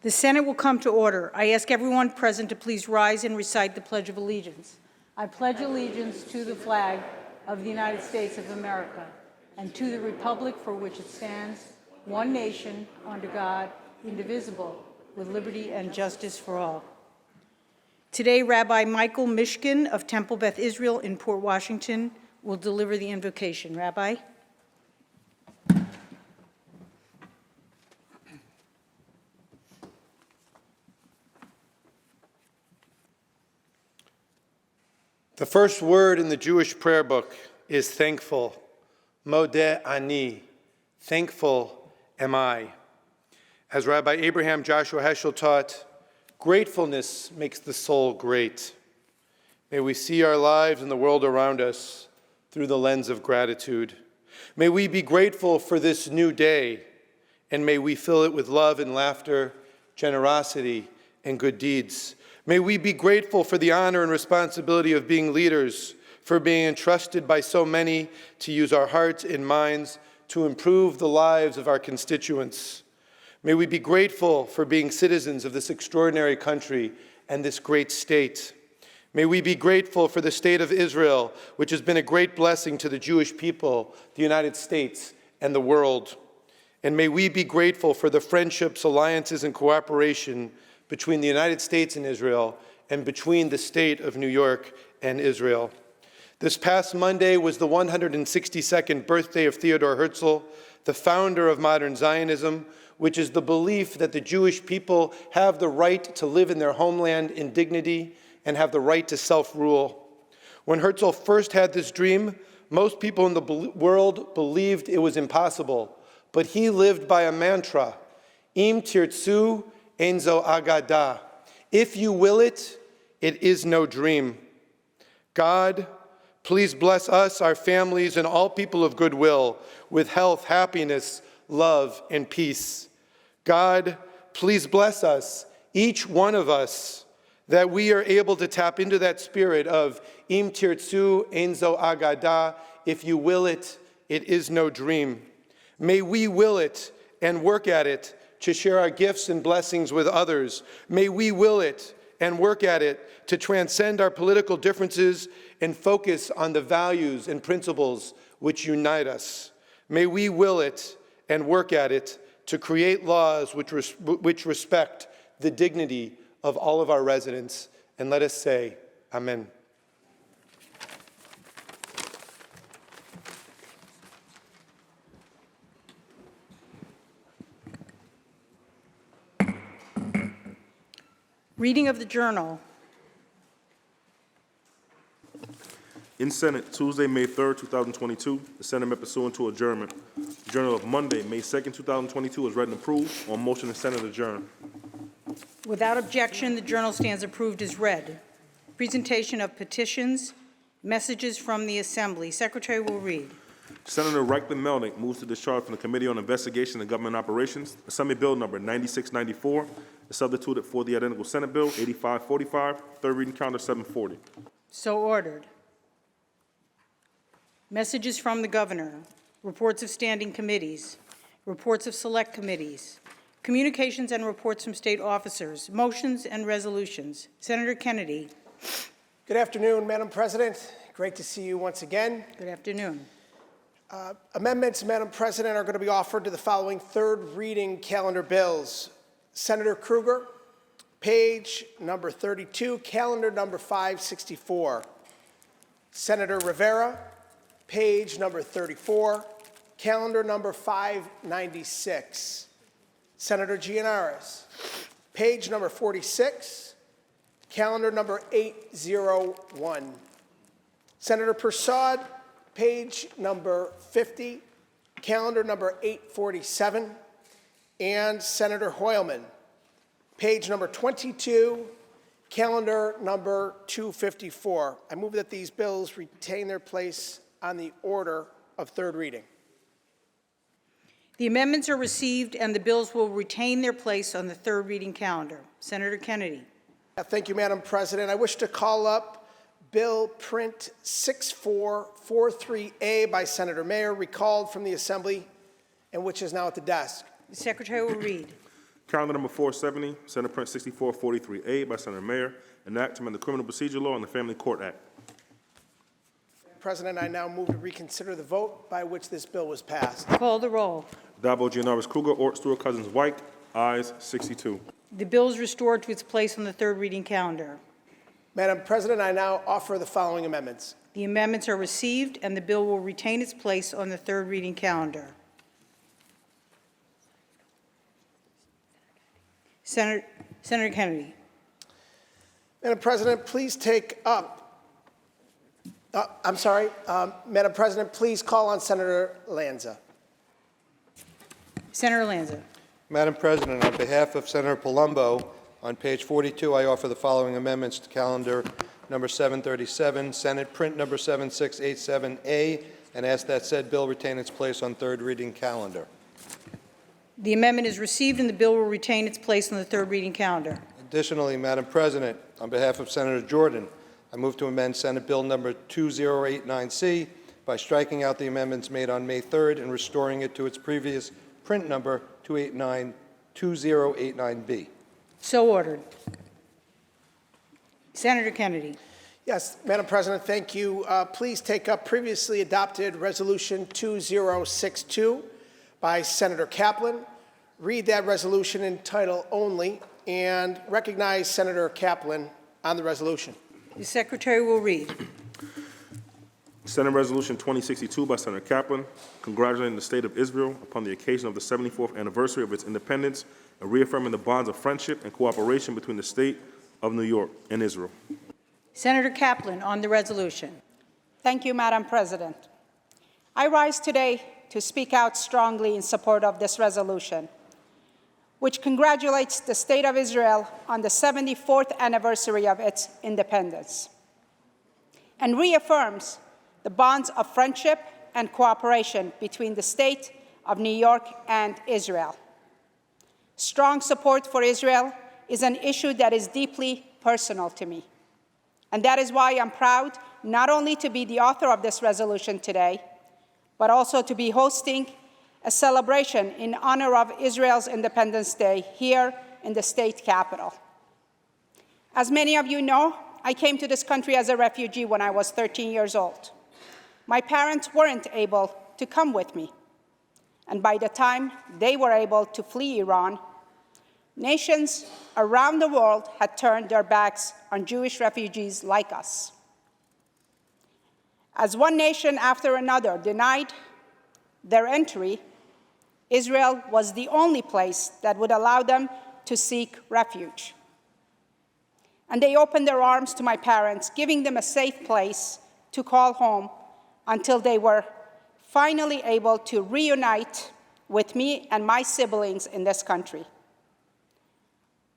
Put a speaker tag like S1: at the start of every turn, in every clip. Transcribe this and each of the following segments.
S1: The Senate will come to order. I ask everyone present to please rise and recite the Pledge of Allegiance. I pledge allegiance to the flag of the United States of America and to the republic for which it stands, one nation, under God, indivisible, with liberty and justice for all. Today, Rabbi Michael Mishkin of Temple Beth Israel in Port Washington will deliver the invocation. Rabbi?
S2: The first word in the Jewish prayer book is thankful. Modeh ani, thankful am I. As Rabbi Abraham Joshua Heschel taught, gratefulness makes the soul great. May we see our lives and the world around us through the lens of gratitude. May we be grateful for this new day, and may we fill it with love and laughter, generosity, and good deeds. May we be grateful for the honor and responsibility of being leaders, for being entrusted by so many to use our hearts and minds to improve the lives of our constituents. May we be grateful for being citizens of this extraordinary country and this great state. May we be grateful for the state of Israel, which has been a great blessing to the Jewish people, the United States, and the world. And may we be grateful for the friendships, alliances, and cooperation between the United States and Israel, and between the state of New York and Israel. This past Monday was the 162nd birthday of Theodor Herzl, the founder of modern Zionism, which is the belief that the Jewish people have the right to live in their homeland in dignity and have the right to self-rule. When Herzl first had this dream, most people in the world believed it was impossible, but he lived by a mantra, Im tirtzu ein zo agada. If you will it, it is no dream. God, please bless us, our families, and all people of goodwill with health, happiness, love, and peace. God, please bless us, each one of us, that we are able to tap into that spirit of Im tirtzu ein zo agada. If you will it, it is no dream. May we will it and work at it to share our gifts and blessings with others. May we will it and work at it to transcend our political differences and focus on the values and principles which unite us. May we will it and work at it to create laws which respect the dignity of all of our residents. And let us say, Amen.
S1: Reading of the Journal.
S3: In Senate, Tuesday, May 3rd, 2022, the Senate met pursuant to adjournment. The Journal of Monday, May 2nd, 2022 is read and approved. On motion, the Senate adjourn.
S1: Without objection, the Journal stands approved as read. Presentation of petitions, messages from the Assembly. Secretary will read.
S3: Senator Reichman Melnick moves to discharge from the Committee on Investigation and Government Operations Assembly Bill number 9694, is substituted for the identical Senate Bill 8545, third reading calendar 740.
S1: So ordered. Messages from the Governor, reports of standing committees, reports of select committees, communications and reports from state officers, motions and resolutions. Senator Kennedy.
S4: Good afternoon, Madam President. Great to see you once again.
S1: Good afternoon.
S4: Amendments, Madam President, are going to be offered to the following third reading calendar bills. Senator Krueger, page number 32, calendar number 564. Senator Rivera, page number 34, calendar number 596. Senator Gianaris, page number 46, calendar number 801. Senator Persaud, page number 50, calendar number 847, and Senator Hoylman, page number 22, calendar number 254. I move that these bills retain their place on the order of third reading.
S1: The amendments are received and the bills will retain their place on the third reading calendar. Senator Kennedy.
S4: Thank you, Madam President. I wish to call up Bill Print 6443A by Senator Mayer, recalled from the Assembly, and which is now at the desk.
S1: The Secretary will read.
S3: Calendar number 470, Senate Print 6443A by Senator Mayer, an act to amend the Criminal Procedure Law and the Family Court Act.
S4: President, I now move to reconsider the vote by which this bill was passed.
S1: Call the roll.
S3: Dabo, Gianaris, Kruger, Ort, Stewart, Cousins, White, ayes 62.
S1: The bill is restored to its place on the third reading calendar.
S4: Madam President, I now offer the following amendments.
S1: The amendments are received, and the bill will retain its place on the third reading calendar. Senator Kennedy.
S4: Madam President, please take up, Madam President, please call on Senator Lanza.
S1: Senator Lanza.
S2: Madam President, on behalf of Senator Palumbo, on page 42, I offer the following amendments to calendar number 737, Senate Print number 7687A, and ask that said bill retain its place on third reading calendar.
S1: The amendment is received, and the bill will retain its place on the third reading calendar.
S2: Additionally, Madam President, on behalf of Senator Jordan, I move to amend Senate Bill number 2089C by striking out the amendments made on May 3rd and restoring it to its previous print number 2089B.
S1: So ordered. Senator Kennedy.
S4: Yes, Madam President, thank you. Please take up previously adopted Resolution 2062 by Senator Kaplan. Read that resolution in title only and recognize Senator Kaplan on the resolution.
S1: The Secretary will read.
S3: Senate Resolution 2062 by Senator Kaplan, congratulating the State of Israel upon the occasion of the 74th anniversary of its independence and reaffirming the bonds of friendship and cooperation between the State of New York and Israel.
S1: Senator Kaplan on the resolution.
S5: Thank you, Madam President. I rise today to speak out strongly in support of this resolution, which congratulates the State of Israel on the 74th anniversary of its independence and reaffirms the bonds of friendship and cooperation between the State of New York and Israel. Strong support for Israel is an issue that is deeply personal to me, and that is why I'm proud not only to be the author of this resolution today, but also to be hosting a celebration in honor of Israel's Independence Day here in the state capitol. As many of you know, I came to this country as a refugee when I was 13 years old. My parents weren't able to come with me, and by the time they were able to flee Iran, nations around the world had turned their backs on Jewish refugees like us. As one nation after another denied their entry, Israel was the only place that would allow them to seek refuge. And they opened their arms to my parents, giving them a safe place to call home until they were finally able to reunite with me and my siblings in this country.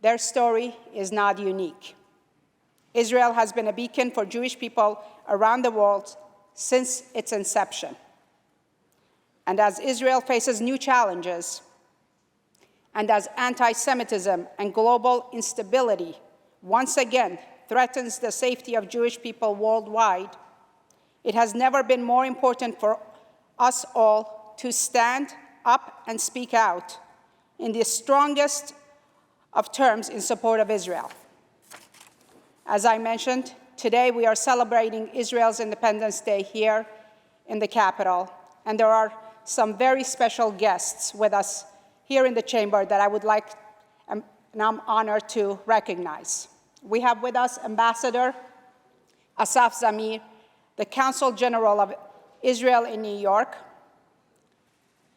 S5: Their story is not unique. Israel has been a beacon for Jewish people around the world since its inception. And as Israel faces new challenges, and as anti-Semitism and global instability once again threatens the safety of Jewish people worldwide, it has never been more important for us all to stand up and speak out in the strongest of terms in support of Israel. As I mentioned, today we are celebrating Israel's Independence Day here in the Capitol, and there are some very special guests with us here in the chamber that I would like and I'm honored to recognize. We have with us Ambassador Asaf Zamir, the Consul General of Israel in New York,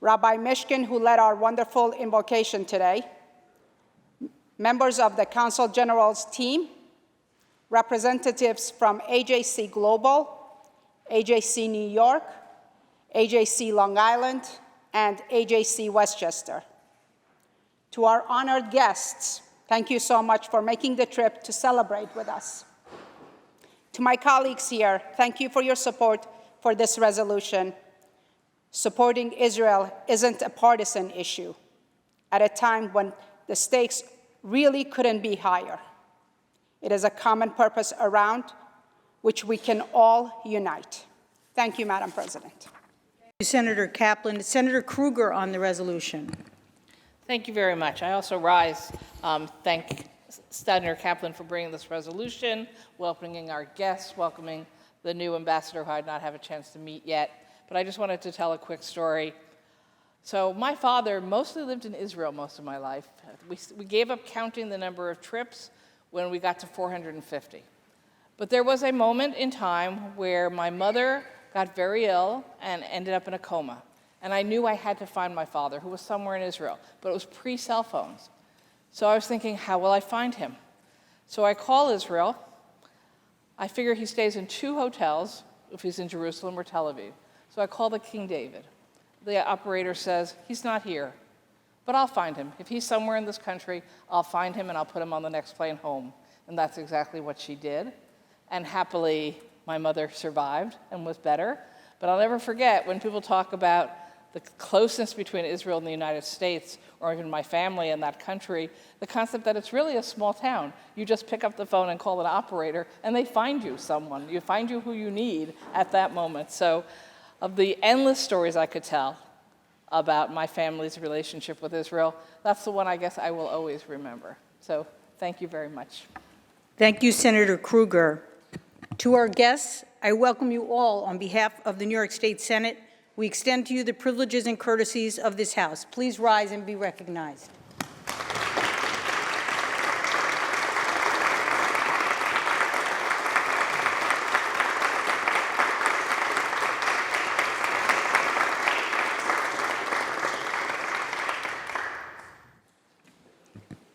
S5: Rabbi Mishkin, who led our wonderful invocation today, members of the Consul General's team, representatives from AJC Global, AJC New York, AJC Long Island, and AJC Westchester. To our honored guests, thank you so much for making the trip to celebrate with us. To my colleagues here, thank you for your support for this resolution. Supporting Israel isn't a partisan issue at a time when the stakes really couldn't be higher. It is a common purpose around which we can all unite. Thank you, Madam President.
S1: Senator Kaplan. Senator Kruger on the resolution.
S6: Thank you very much. I also rise, thank Senator Kaplan for bringing this resolution, welcoming our guests, welcoming the new ambassador who I did not have a chance to meet yet. But I just wanted to tell a quick story. So my father mostly lived in Israel most of my life. We gave up counting the number of trips when we got to 450. But there was a moment in time where my mother got very ill and ended up in a coma. And I knew I had to find my father, who was somewhere in Israel, but it was pre-cell phones. So I was thinking, how will I find him? So I call Israel. I figure he stays in 2 hotels, if he's in Jerusalem or Tel Aviv. So I call the King David. The operator says, he's not here, but I'll find him. If he's somewhere in this country, I'll find him and I'll put him on the next plane home. And that's exactly what she did. And happily, my mother survived and was better. But I'll never forget when people talk about the closeness between Israel and the United States, or even my family in that country, the concept that it's really a small town. You just pick up the phone and call an operator, and they find you someone. You find you who you need at that moment. So of the endless stories I could tell about my family's relationship with Israel, that's the one I guess I will always remember. So thank you very much.
S1: Thank you, Senator Krueger. To our guests, I welcome you all on behalf of the New York State Senate. We extend to you the privileges and courtesies of this House. Please rise and be recognized.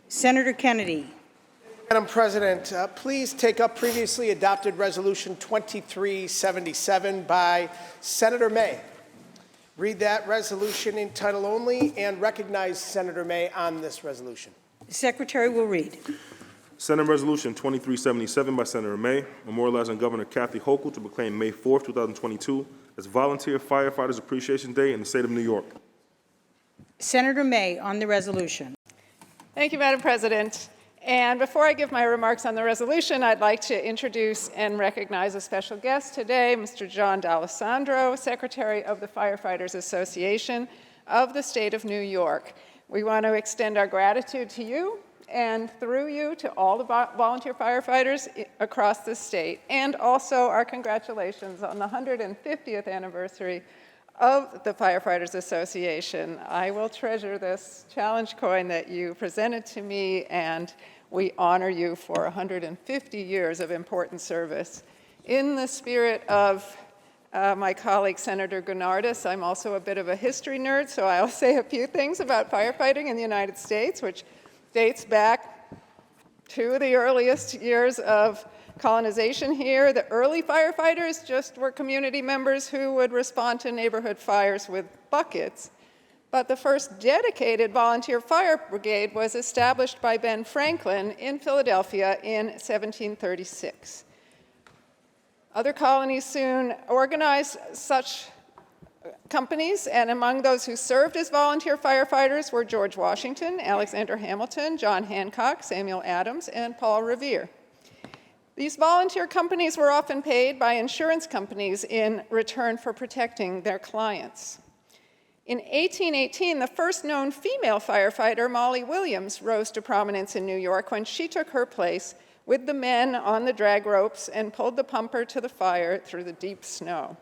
S1: Senator Kennedy.
S4: Madam President, please take up previously adopted Resolution 2377 by Senator May. Read that resolution in title only and recognize Senator May on this resolution.
S1: The Secretary will read.
S3: Senate Resolution 2377 by Senator May, memorializing Governor Kathy Hochul to proclaim May 4, 2022 as Volunteer Firefighters Appreciation Day in the state of New York.
S1: Senator May on the resolution.
S7: Thank you, Madam President. And before I give my remarks on the resolution, I'd like to introduce and recognize a special guest today, Mr. John D'Alessandro, Secretary of the Firefighters Association of the state of New York. We want to extend our gratitude to you and through you to all the volunteer firefighters across the state, and also our congratulations on the 150th anniversary of the Firefighters Association. I will treasure this challenge coin that you presented to me, and we honor you for 150 years of important service. In the spirit of my colleague, Senator Gurnardis, I'm also a bit of a history nerd, so I'll say a few things about firefighting in the United States, which dates back to the earliest years of colonization here. The early firefighters just were community members who would respond to neighborhood fires with buckets. But the first dedicated volunteer fire brigade was established by Ben Franklin in Philadelphia in 1736. Other colonies soon organized such companies, and among those who served as volunteer firefighters were George Washington, Alexander Hamilton, John Hancock, Samuel Adams, and Paul Revere. These volunteer companies were often paid by insurance companies in return for protecting their clients. In 1818, the first known female firefighter, Molly Williams, rose to prominence in New York when she took her place with the men on the drag ropes and pulled the pumper to the fire through the deep snow.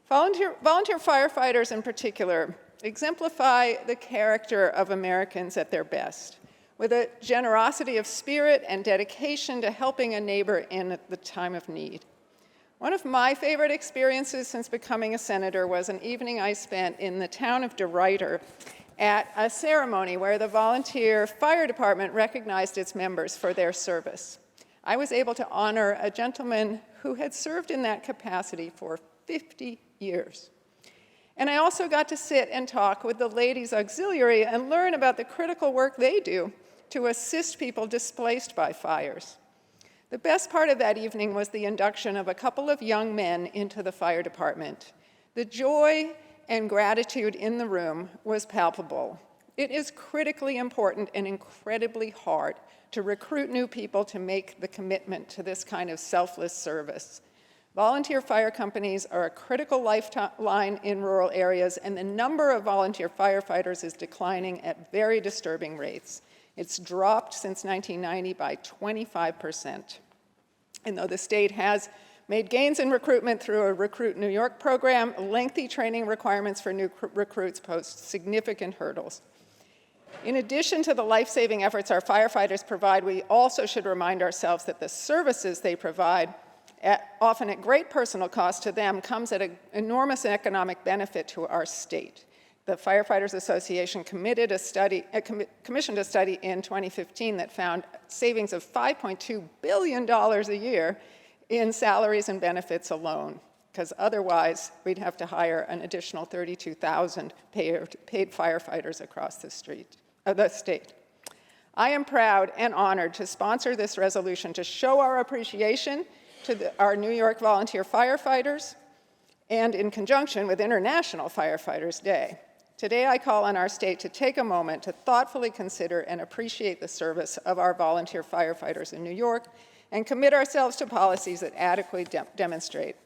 S7: Volunteer firefighters in particular exemplify the character of Americans at their best, with a generosity of spirit and dedication to helping a neighbor in the time of need. One of my favorite experiences since becoming a senator was an evening I spent in the town of De Ruyter at a ceremony where the volunteer fire department recognized its members for their service. I was able to honor a gentleman who had served in that capacity for 50 years. And I also got to sit and talk with the Ladies Auxiliary and learn about the critical work they do to assist people displaced by fires. The best part of that evening was the induction of a couple of young men into the fire department. The joy and gratitude in the room was palpable. It is critically important and incredibly hard to recruit new people to make the commitment to this kind of selfless service. Volunteer fire companies are a critical lifeline in rural areas, and the number of volunteer firefighters is declining at very disturbing rates. It's dropped since 1990 by 25%. And though the state has made gains in recruitment through a Recruit New York program, lengthy training requirements for new recruits pose significant hurdles. In addition to the life-saving efforts our firefighters provide, we also should remind ourselves that the services they provide, often at great personal cost to them, comes at an enormous economic benefit to our state. The Firefighters Association commissioned a study in 2015 that found savings of $5.2 billion a year in salaries and benefits alone, because otherwise we'd have to hire an additional 32,000 paid firefighters across the state. I am proud and honored to sponsor this resolution to show our appreciation to our New York volunteer firefighters, and in conjunction with International Firefighters Day. Today, I call on our state to take a moment to thoughtfully consider and appreciate the service of our volunteer firefighters in New York and commit ourselves to policies that adequately demonstrate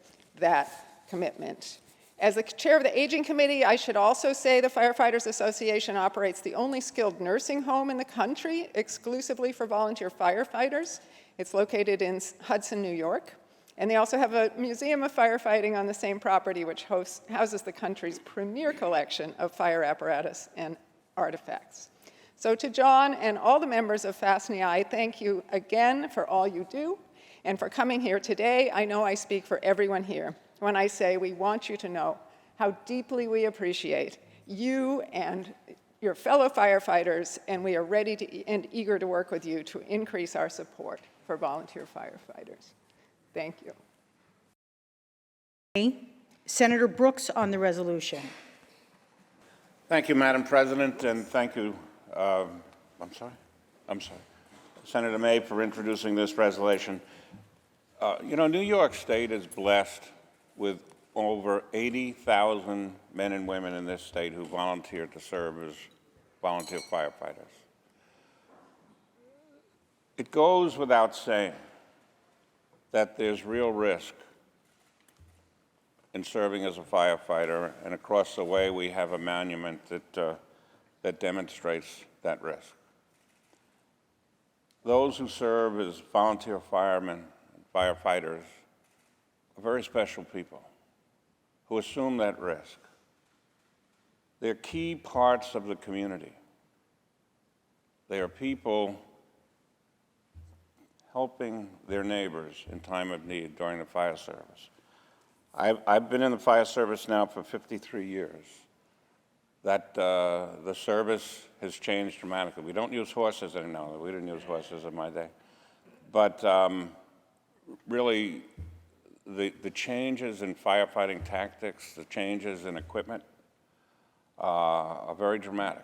S7: that commitment. As the chair of the Aging Committee, I should also say the Firefighters Association operates the only skilled nursing home in the country exclusively for volunteer firefighters. It's located in Hudson, New York. And they also have a museum of firefighting on the same property, which houses the country's premier collection of fire apparatus and artifacts. So to John and all the members of FASTNY, I thank you again for all you do and for coming here today. I know I speak for everyone here when I say we want you to know how deeply we appreciate you and your fellow firefighters, and we are ready and eager to work with you to increase our support for volunteer firefighters. Thank you.
S1: Senator Brooks on the resolution.
S8: Thank you, Madam President, and thank you, Senator May, for introducing this resolution. New York State is blessed with over 80,000 men and women in this state who volunteer to serve as volunteer firefighters. It goes without saying that there's real risk in serving as a firefighter, and across the way we have a monument that demonstrates that risk. Those who serve as volunteer firemen and firefighters are very special people who assume that risk. They're key parts of the community. They are people helping their neighbors in time of need during the fire service. I've been in the fire service now for 53 years. The service has changed dramatically. We don't use horses anymore. We didn't use horses in my day. But really, the changes in firefighting tactics, the changes in equipment are very dramatic.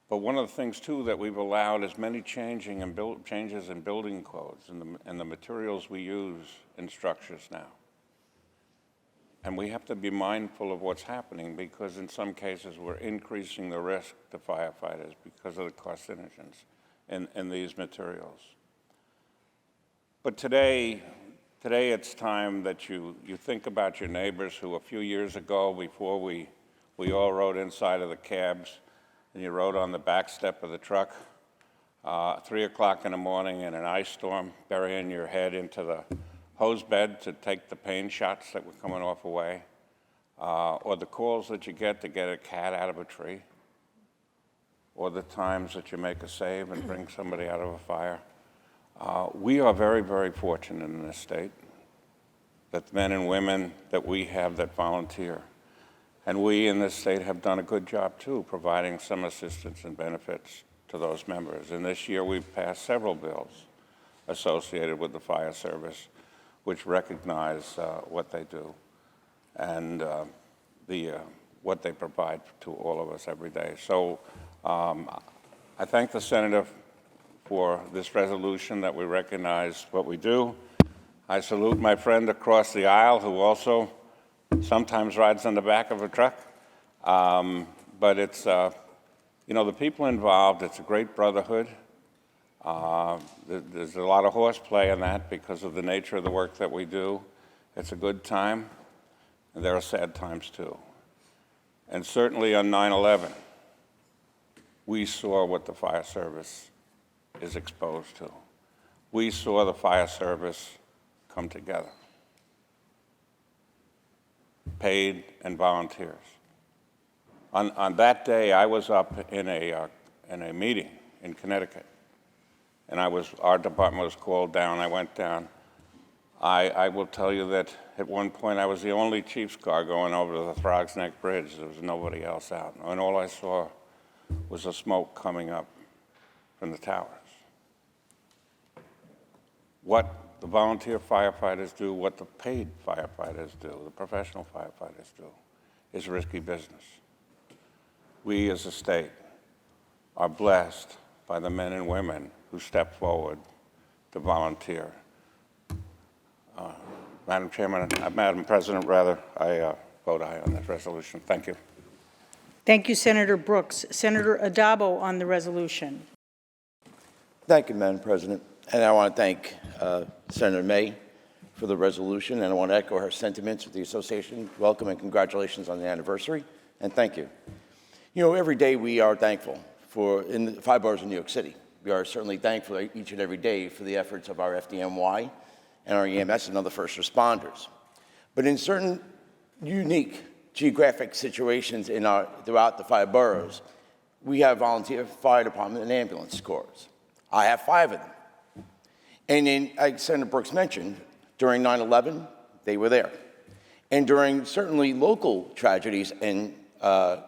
S8: But one of the things, too, that we've allowed is many changes in building codes and the materials we use in structures now. And we have to be mindful of what's happening, because in some cases we're increasing the risk to firefighters because of the carcinogens in these materials. But today it's time that you think about your neighbors who a few years ago, before we all rode inside of the cabs, and you rode on the back step of the truck, 3 o'clock in the morning in an ice storm, burying your head into the hose bed to take the pain shots that were coming off away, or the calls that you get to get a cat out of a tree, or the times that you make a save and bring somebody out of a fire. We are very, very fortunate in this state that the men and women that we have that volunteer. And we in this state have done a good job, too, providing some assistance and benefits to those members. And this year we've passed several bills associated with the fire service which recognize what they do and what they provide to all of us every day. So I thank the Senator for this resolution that we recognize what we do. I salute my friend across the aisle who also sometimes rides on the back of a truck. But it's, the people involved, it's a great brotherhood. There's a lot of horseplay in that because of the nature of the work that we do. It's a good time, and there are sad times too. And certainly on 9/11, we saw what the fire service is exposed to. We saw the fire service come together, paid and volunteers. On that day, I was up in a meeting in Connecticut, and our department was called down. I went down. I will tell you that at one point I was the only Chief's car going over to the Throgs Neck Bridge. There was nobody else out, and all I saw was the smoke coming up from the towers. What the volunteer firefighters do, what the paid firefighters do, the professional firefighters do, is risky business. We as a state are blessed by the men and women who step forward to volunteer. Madam President, I vote aye on this resolution. Thank you.
S1: Thank you, Senator Brooks. Senator Addabbo on the resolution.
S9: Thank you, Madam President. And I want to thank Senator May for the resolution, and I want to echo her sentiments with the association. Welcome and congratulations on the anniversary, and thank you. You know, every day we are thankful in the 5 boroughs of New York City. We are certainly thankful each and every day for the efforts of our FDNY and our EMS and other first responders. But in certain unique geographic situations throughout the 5 boroughs, we have volunteer fire department and ambulance corps. I have 5 of them. And like Senator Brooks mentioned, during 9/11, they were there. And during certainly local tragedies and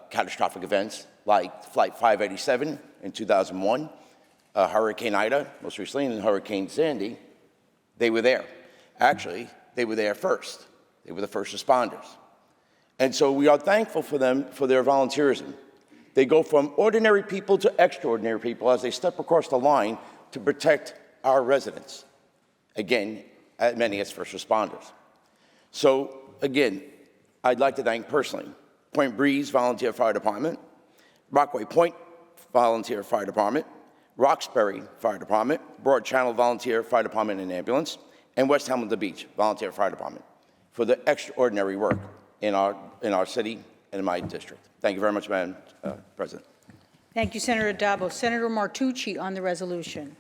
S9: catastrophic events like Flight 587 in 2001, Hurricane Ida, most recently, and Hurricane Sandy, they were there. Actually, they were there first. They were the first responders. And so we are thankful for them for their volunteerism. They go from ordinary people to extraordinary people as they step across the line to protect our residents, again, as many as first responders. So, again, I'd like to thank personally Point Breeze Volunteer Fire Department, Rockaway Point Volunteer Fire Department, Roxbury Fire Department, Broad Channel Volunteer Fire Department and Ambulance, and West Hamilton Beach Volunteer Fire Department for the extraordinary work in our city and in my district. Thank you very much, Madam President.
S1: Thank you, Senator Addabbo. Senator Martucci on the resolution.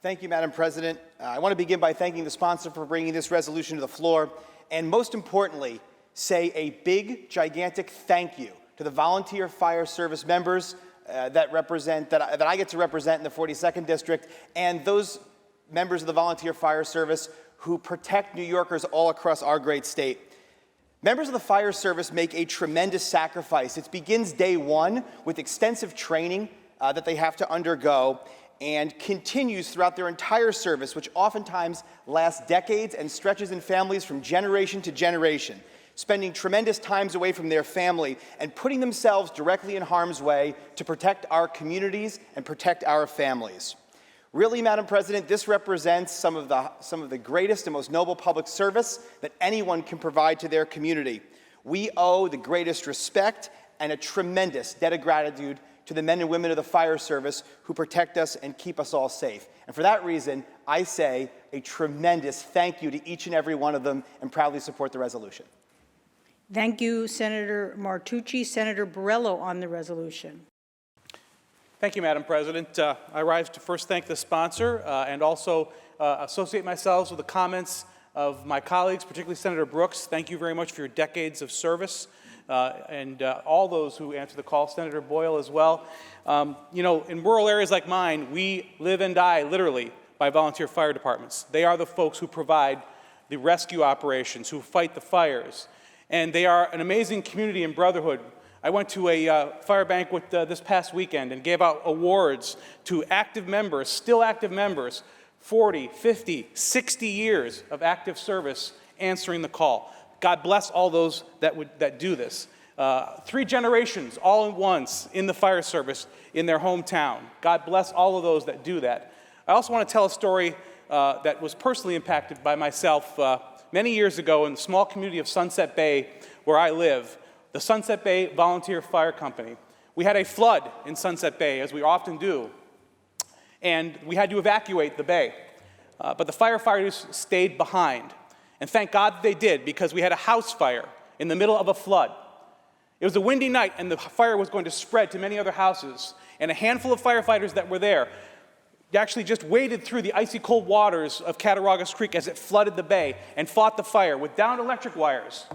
S10: Thank you, Madam President. I want to begin by thanking the sponsor for bringing this resolution to the floor, and most importantly, say a big, gigantic thank you to the volunteer fire service members that I get to represent in the 42nd District, and those members of the volunteer fire service who protect New Yorkers all across our great state. Members of the fire service make a tremendous sacrifice. It begins day one with extensive training that they have to undergo, and continues throughout their entire service, which oftentimes lasts decades and stretches in families from generation to generation, spending tremendous times away from their family and putting themselves directly in harm's way to protect our communities and protect our families. Really, Madam President, this represents some of the greatest and most noble public service that anyone can provide to their community. We owe the greatest respect and a tremendous debt of gratitude to the men and women of the fire service who protect us and keep us all safe. And for that reason, I say a tremendous thank you to each and every one of them and proudly support the resolution.
S1: Thank you, Senator Martucci. Senator Borrello on the resolution.
S11: Thank you, Madam President. I rise to first thank the sponsor and also associate myself with the comments of my colleagues, particularly Senator Brooks. Thank you very much for your decades of service. And all those who answer the call, Senator Boyle as well. You know, in rural areas like mine, we live and die literally by volunteer fire departments. They are the folks who provide the rescue operations, who fight the fires. And they are an amazing community and brotherhood. I went to a fire banquet this past weekend and gave out awards to active members, still active members, 40, 50, 60 years of active service answering the call. God bless all those that do this. 3 generations all at once in the fire service in their hometown. God bless all of those that do that. I also want to tell a story that was personally impacted by myself many years ago in the small community of Sunset Bay where I live, the Sunset Bay Volunteer Fire Company. We had a flood in Sunset Bay, as we often do. and we had to evacuate the bay. But the firefighters stayed behind. And thank God that they did, because we had a house fire in the middle of a flood. It was a windy night, and the fire was going to spread to many other houses. And a handful of firefighters that were there actually just waded through the icy cold waters of Cattaraugus Creek as it flooded the bay and fought the fire with downed electric wires.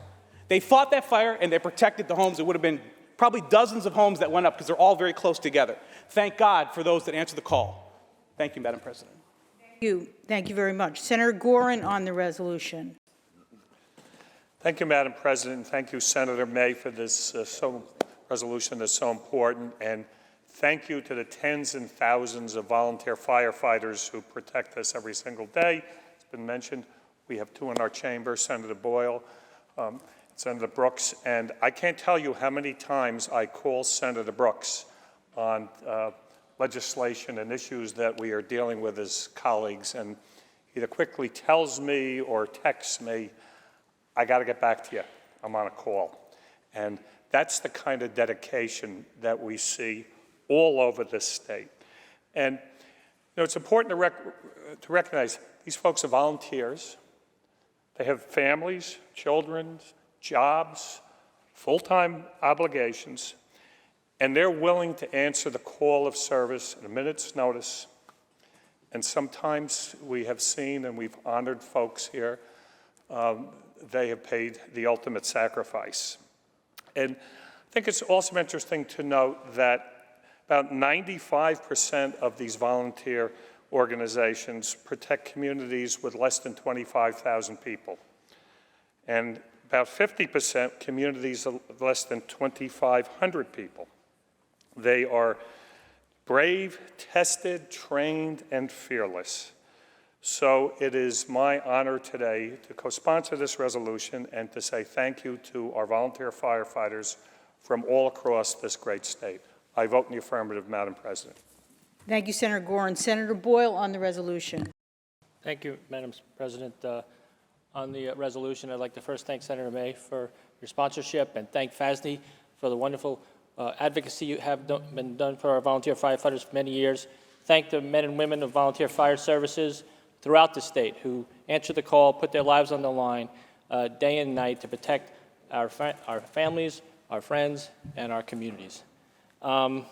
S11: They fought that fire, and they protected the homes. It would have been probably dozens of homes that went up because they're all very close together. Thank God for those that answered the call. Thank you, Madam President.
S1: Thank you. Thank you very much. Senator Gorin on the resolution.
S12: Thank you, Madam President. Thank you, Senator May, for this resolution that's so important. And thank you to the tens and thousands of volunteer firefighters who protect us every single day. It's been mentioned, we have two in our chamber, Senator Boyle, Senator Brooks, and I can't tell you how many times I call Senator Brooks on legislation and issues that we are dealing with as colleagues, and either quickly tells me or texts me, I got to get back to you, I'm on a call. And that's the kind of dedication that we see all over this state. And it's important to recognize these folks are volunteers. They have families, children, jobs, full-time obligations, and they're willing to answer the call of service at a minute's notice. And sometimes we have seen, and we've honored folks here, they have paid the ultimate sacrifice. And I think it's also interesting to note that about 95% of these volunteer organizations protect communities with less than 25,000 people. And about 50% communities of less than 2,500 people. They are brave, tested, trained, and fearless. So it is my honor today to co-sponsor this resolution and to say thank you to our volunteer firefighters from all across this great state. I vote in the affirmative, Madam President.
S1: Thank you, Senator Gorin. Senator Boyle on the resolution.
S13: Thank you, Madam President. On the resolution, I'd like to first thank Senator May for your sponsorship and thank FASD for the wonderful advocacy you have been done for our volunteer firefighters for many years. Thank the men and women of volunteer fire services throughout the state who answer the call, put their lives on the line day and night to protect our families, our friends, and our communities. I'd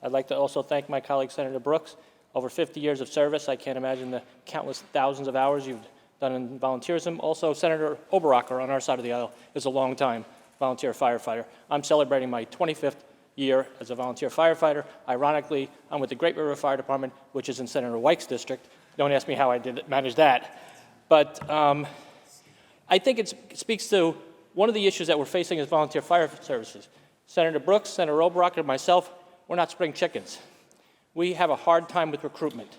S13: like to also thank my colleague, Senator Brooks. Over 50 years of service. I can't imagine the countless thousands of hours you've done in volunteerism. Also, Senator Oberacher on our side of the aisle is a long-time volunteer firefighter. I'm celebrating my 25th year as a volunteer firefighter. Ironically, I'm with the Great River Fire Department, which is in Senator White's district. Don't ask me how I manage that. But I think it speaks to one of the issues that we're facing as volunteer fire services. Senator Brooks, Senator Oberacher, and myself, we're not spring chickens. We have a hard time with recruitment.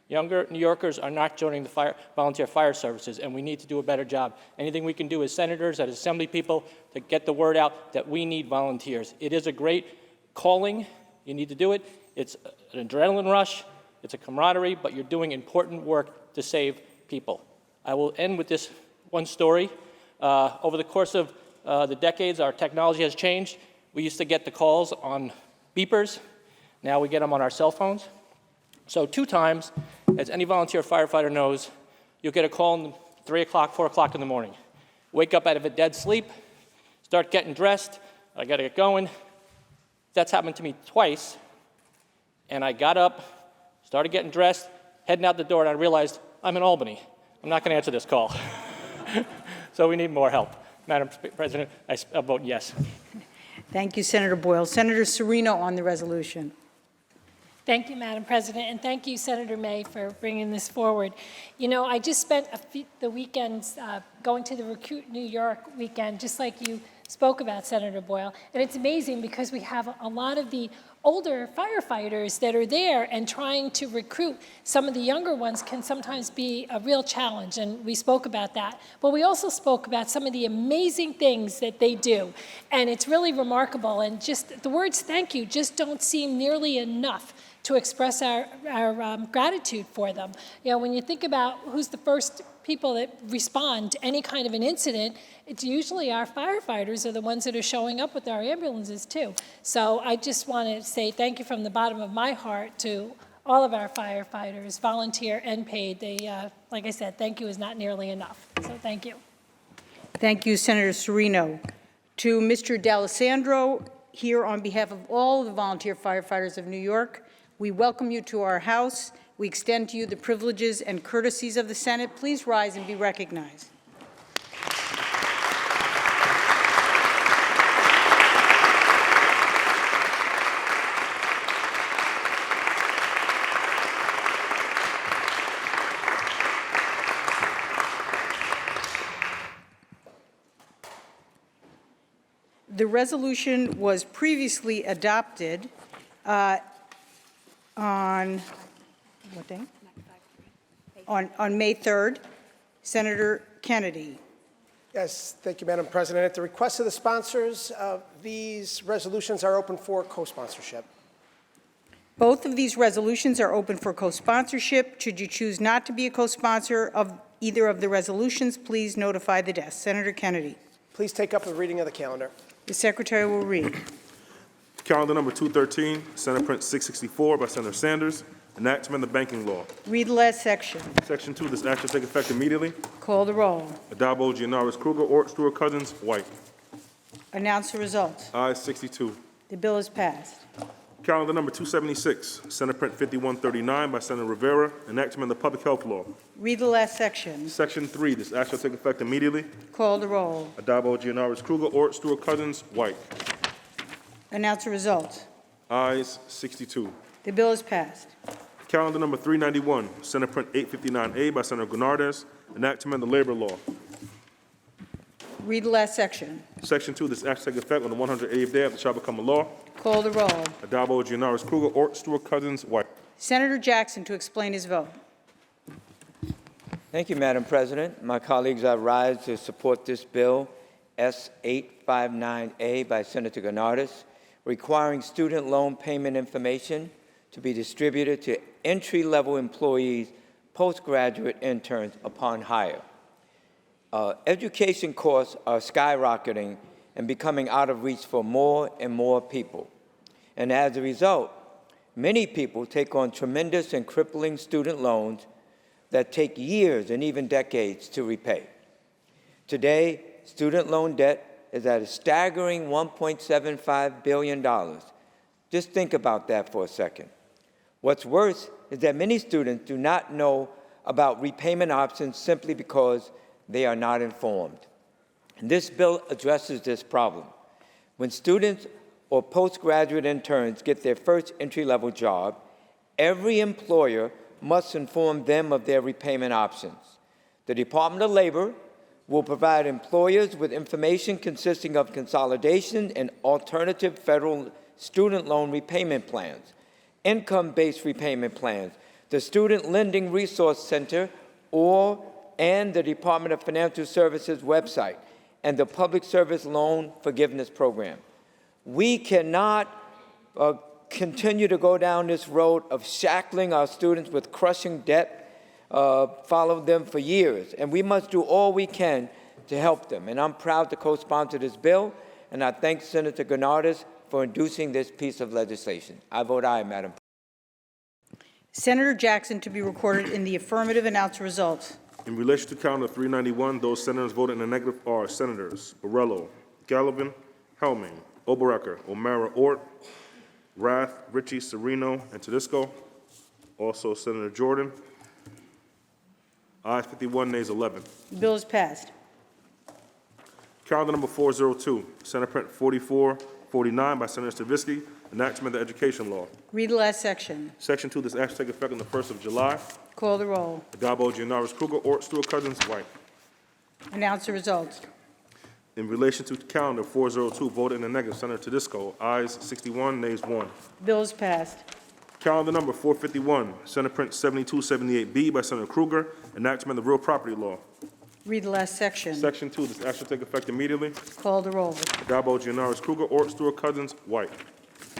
S13: Younger New Yorkers are not joining the volunteer fire services, and we need to do a better job. Anything we can do as senators, as assembly people, to get the word out that we need volunteers. It is a great calling. You need to do it. It's an adrenaline rush. It's a camaraderie, but you're doing important work to save people. I will end with this one story. Over the course of the decades, our technology has changed. We used to get the calls on beepers. Now we get them on our cell phones. So 2 times, as any volunteer firefighter knows, you'll get a call at 3 o'clock, 4 o'clock in the morning. Wake up out of a dead sleep, start getting dressed, I gotta get going. That's happened to me twice, and I got up, started getting dressed, heading out the door, and I realized I'm in Albany. I'm not gonna answer this call. So we need more help. Madam President, I vote yes.
S1: Thank you, Senator Boyle. Senator Serino on the resolution.
S14: Thank you, Madam President, and thank you, Senator May, for bringing this forward. You know, I just spent the weekends going to the Recruit New York weekend, just like you spoke about, Senator Boyle, and it's amazing because we have a lot of the older firefighters that are there, and trying to recruit some of the younger ones can sometimes be a real challenge, and we spoke about that. But we also spoke about some of the amazing things that they do, and it's really remarkable, and just the words thank you just don't seem nearly enough to express our gratitude for them. You know, when you think about who's the first people that respond to any kind of an incident, it's usually our firefighters are the ones that are showing up with our ambulances too. So I just want to say thank you from the bottom of my heart to all of our firefighters, volunteer and paid. They, like I said, thank you is not nearly enough. So thank you.
S1: Thank you, Senator Serino. To Mr. D'Alessandro, here on behalf of all the volunteer firefighters of New York, we welcome you to our House. We extend to you the privileges and courtesies of the Senate. Please rise and be recognized. The resolution was previously adopted on what day? On May 3rd. Senator Kennedy.
S4: Yes, thank you, Madam President. At the request of the sponsors, these resolutions are open for co-sponsorship.
S1: Both of these resolutions are open for co-sponsorship. Should you choose not to be a co-sponsor of either of the resolutions, please notify the desk. Senator Kennedy.
S4: Please take up the reading of the calendar.
S1: The Secretary will read.
S3: Calendar number 213, Senate Print 664 by Senator Sanders, an act to amend the banking law.
S1: Read the last section.
S3: Section 2, this act shall take effect immediately.
S1: Call the roll.
S3: Adabo, Gianaris, Kruger, Ort, Stewart, Cousins, White.
S1: Announce the results.
S3: Ayes 62.
S1: The bill is passed.
S3: Calendar number 276, Senate Print 5139 by Senator Rivera, an act to amend the public health law.
S1: Read the last section.
S3: Section 3, this act shall take effect immediately.
S1: Call the roll.
S3: Adabo, Gianaris, Kruger, Ort, Stewart, Cousins, White.
S1: Announce the results.
S3: Ayes 62.
S1: The bill is passed.
S3: Calendar number 391, Senate Print 859A by Senator Gonardes, an act to amend the labor law.
S1: Read the last section.
S3: Section 2, this act shall take effect on the 180th day after it shall become a law.
S1: Call the roll.
S3: Adabo, Gianaris, Kruger, Ort, Stewart, Cousins, White.
S1: Senator Jackson to explain his vote.
S15: Thank you, Madam President. My colleagues, I rise to support this bill, S859A by Senator Gonardes, requiring student loan payment information to be distributed to entry-level employees, postgraduate interns upon hire. Education costs are skyrocketing and becoming out of reach for more and more people. And as a result, many people take on tremendous and crippling student loans that take years and even decades to repay. Today, student loan debt is at a staggering $1.75 billion. Just think about that for a second. What's worse is that many students do not know about repayment options simply because they are not informed. And this bill addresses this problem. When students or postgraduate interns get their first entry-level job, every employer must inform them of their repayment options. The Department of Labor will provide employers with information consisting of consolidation and alternative federal student loan repayment plans, income-based repayment plans, the Student Lending Resource Center, and the Department of Financial Services website, and the Public Service Loan Forgiveness Program. We cannot continue to go down this road of shackling our students with crushing debt, follow them for years, and we must do all we can to help them. And I'm proud to co-sponsor this bill, and I thank Senator Gonardes for introducing this piece of legislation. I vote aye, Madam President.
S1: Senator Jackson to be recorded in the affirmative. Announce the results.
S3: In relation to calendar 391, those senators voting in the negative are Senators Borrello, Gallivan, Helming, Oberrecker, O'Mara, Ort, Rath, Ritchie, Serino, and Tedisco. Also Senator Jordan. Ayes 51, nays 11.
S1: The bill is passed.
S3: Calendar number 402, Senate Print 4449 by Senator Stavisky, an act to amend the education law.
S1: Read the last section.
S3: Section 2, this act shall take effect on the 1st of July.
S1: Call the roll.
S3: Adabo, Gianaris, Kruger, Ort, Stewart, Cousins, White.
S1: Announce the results.
S3: In relation to calendar 402, voted in the negative, Senator Tedisco. Ayes 61, nays 1.
S1: The bill is passed.
S3: Calendar number 451, Senate Print 7278B by Senator Kruger, an act to amend the real property law.
S1: Read the last section.
S3: Section 2, this act shall take effect immediately.
S1: Call the roll.
S3: Adabo, Gianaris, Kruger, Ort, Stewart, Cousins, White.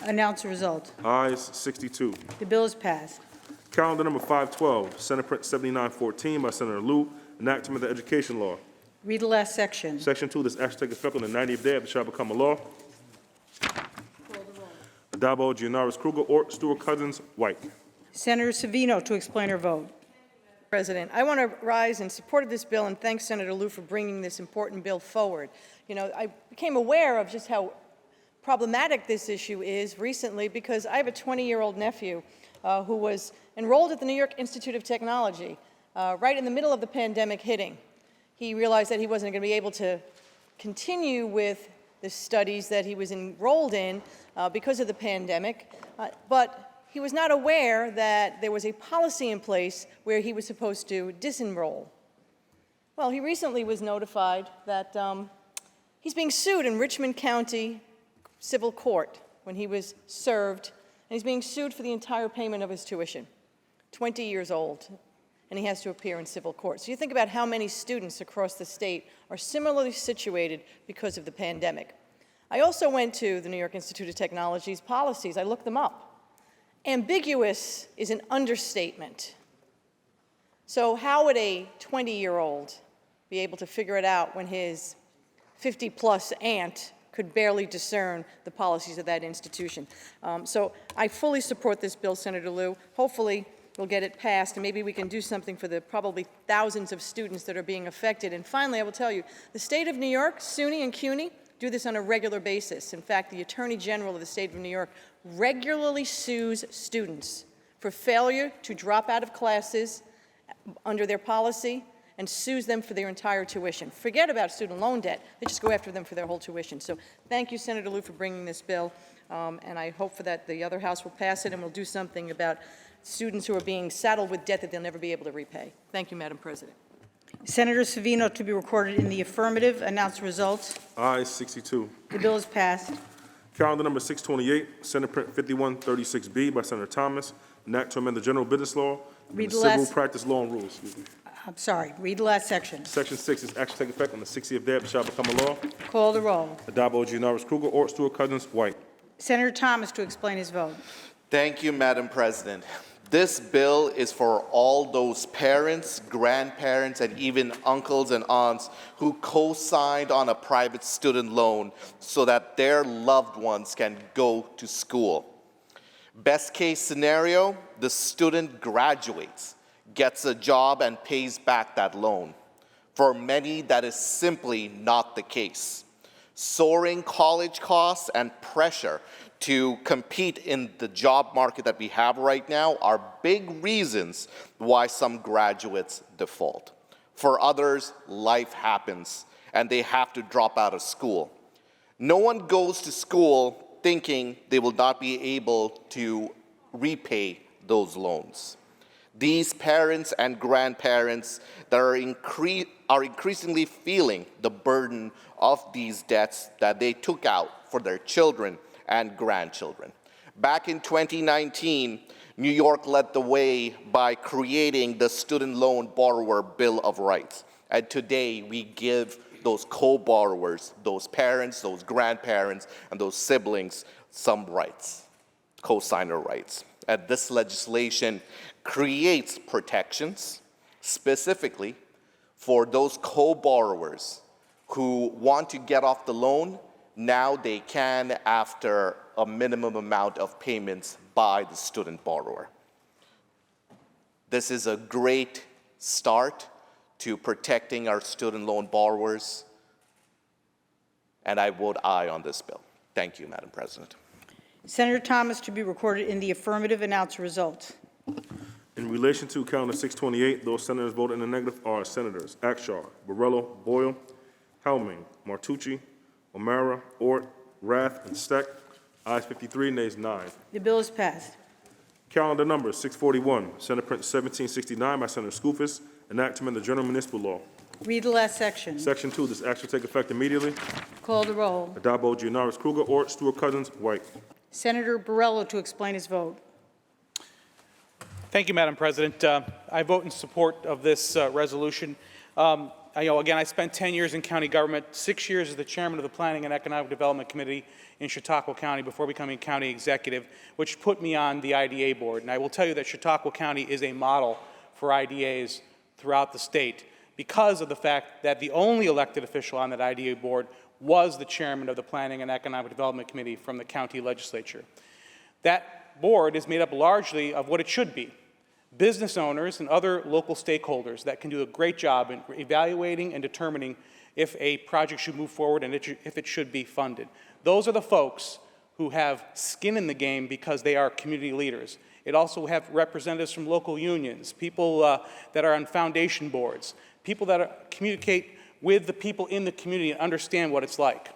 S1: Announce the result.
S3: Ayes 62.
S1: The bill is passed.
S3: Calendar number 512, Senate Print 7914 by Senator Lieu, an act to amend the education law.
S1: Read the last section.
S3: Section 2, this act shall take effect on the 90th day after it shall become a law. Adabo, Gianaris, Kruger, Ort, Stewart, Cousins, White.
S1: Senator Savino to explain her vote.
S16: President, I want to rise in support of this bill and thank Senator Lieu for bringing this important bill forward. You know, I became aware of just how problematic this issue is recently because I have a 20-year-old nephew who was enrolled at the New York Institute of Technology right in the middle of the pandemic hitting. He realized that he wasn't going to be able to continue with the studies that he was enrolled in because of the pandemic, but he was not aware that there was a policy in place where he was supposed to disenroll. Well, he recently was notified that he's being sued in Richmond County Civil Court when he was served, and he's being sued for the entire payment of his tuition. 20 years old, and he has to appear in civil court. So you think about how many students across the state are similarly situated because of the pandemic. I also went to the New York Institute of Technology's policies. I looked them up. Ambiguous is an understatement. So how would a 20-year-old be able to figure it out when his 50-plus aunt could barely discern the policies of that institution? So I fully support this bill, Senator Lieu. Hopefully we'll get it passed, and maybe we can do something for the probably thousands of students that are being affected. And finally, I will tell you, the state of New York, SUNY and CUNY, do this on a regular basis. In fact, the Attorney General of the state of New York regularly sues students for failure to drop out of classes under their policy and sues them for their entire tuition. Forget about student loan debt. They just go after them for their whole tuition. So thank you, Senator Lieu, for bringing this bill, and I hope that the other House will pass it and we'll do something about students who are being saddled with debt that they'll never be able to repay. Thank you, Madam President.
S1: Senator Savino to be recorded in the affirmative. Announce results.
S3: Ayes 62.
S1: The bill is passed.
S3: Calendar number 628, Senate Print 5136B by Senator Thomas, an act to amend the general business law and
S1: Read
S3: the
S1: the
S3: civil
S1: last-
S3: practice law and rules. Excuse me.
S1: I'm sorry. Read the last section.
S3: Section 6 is action to take effect on the 60th day of it shall become a law.
S1: Call the roll.
S3: Adabo, Gianaris Kruger, Ort, Stewart Cousins, White.
S1: Senator Thomas to explain his vote.
S17: Thank you, Madam President. This bill is for all those parents, grandparents, and even uncles and aunts who co-signed on a private student loan so that their loved ones can go to school. Best case scenario, the student graduates, gets a job, and pays back that loan. For many, that is simply not the case. Soaring college costs and pressure to compete in the job market that we have right now are big reasons why some graduates default. For others, life happens and they have to drop out of school. No one goes to school thinking they will not be able to repay those loans. These parents and grandparents that are increasingly feeling the burden of these debts that they took out for their children and grandchildren. Back in 2019, New York led the way by creating the Student Loan Borrower Bill of Rights. And today we give those co-borrowers, those parents, those grandparents, and those siblings some rights, co-signer rights. And this legislation creates protections specifically for those co-borrowers who want to get off the loan. Now they can after a minimum amount of payments by the student borrower. This is a great start to protecting our student loan borrowers, and I vote aye on this bill. Thank you, Madam President.
S1: Senator Thomas to be recorded in the affirmative. Announce results.
S3: In relation to calendar 628, those senators voted in the negative are Senators Akshar, Borrello, Boyle, Helming, Martucci, O'Mara, Ort, Rath, and Steck. Ayes 53, nays 9.
S1: The bill is passed.
S3: Calendar number 641, Senate Print 1769 by Senator Skoufis, an act to amend the general municipal law.
S1: Read the last section.
S3: Section 2, this act shall take effect immediately.
S1: Call the roll.
S3: Adabo, Gianaris Kruger, Ort, Stewart Cousins, White.
S1: Senator Borrello to explain his vote.
S11: Thank you, Madam President. I vote in support of this resolution. I spent 10 years in county government, 6 years as the chairman of the Planning and Economic Development Committee in Chautauqua County before becoming county executive, which put me on the IDA board. And I will tell you that Chautauqua County is a model for IDAs throughout the state because of the fact that the only elected official on that IDA board was the chairman of the Planning and Economic Development Committee from the county legislature. That board is made up largely of what it should be: business owners and other local stakeholders that can do a great job in evaluating and determining if a project should move forward and if it should be funded. Those are the folks who have skin in the game because they are community leaders. It also have representatives from local unions, people that are on foundation boards, people that communicate with the people in the community and understand what it's like.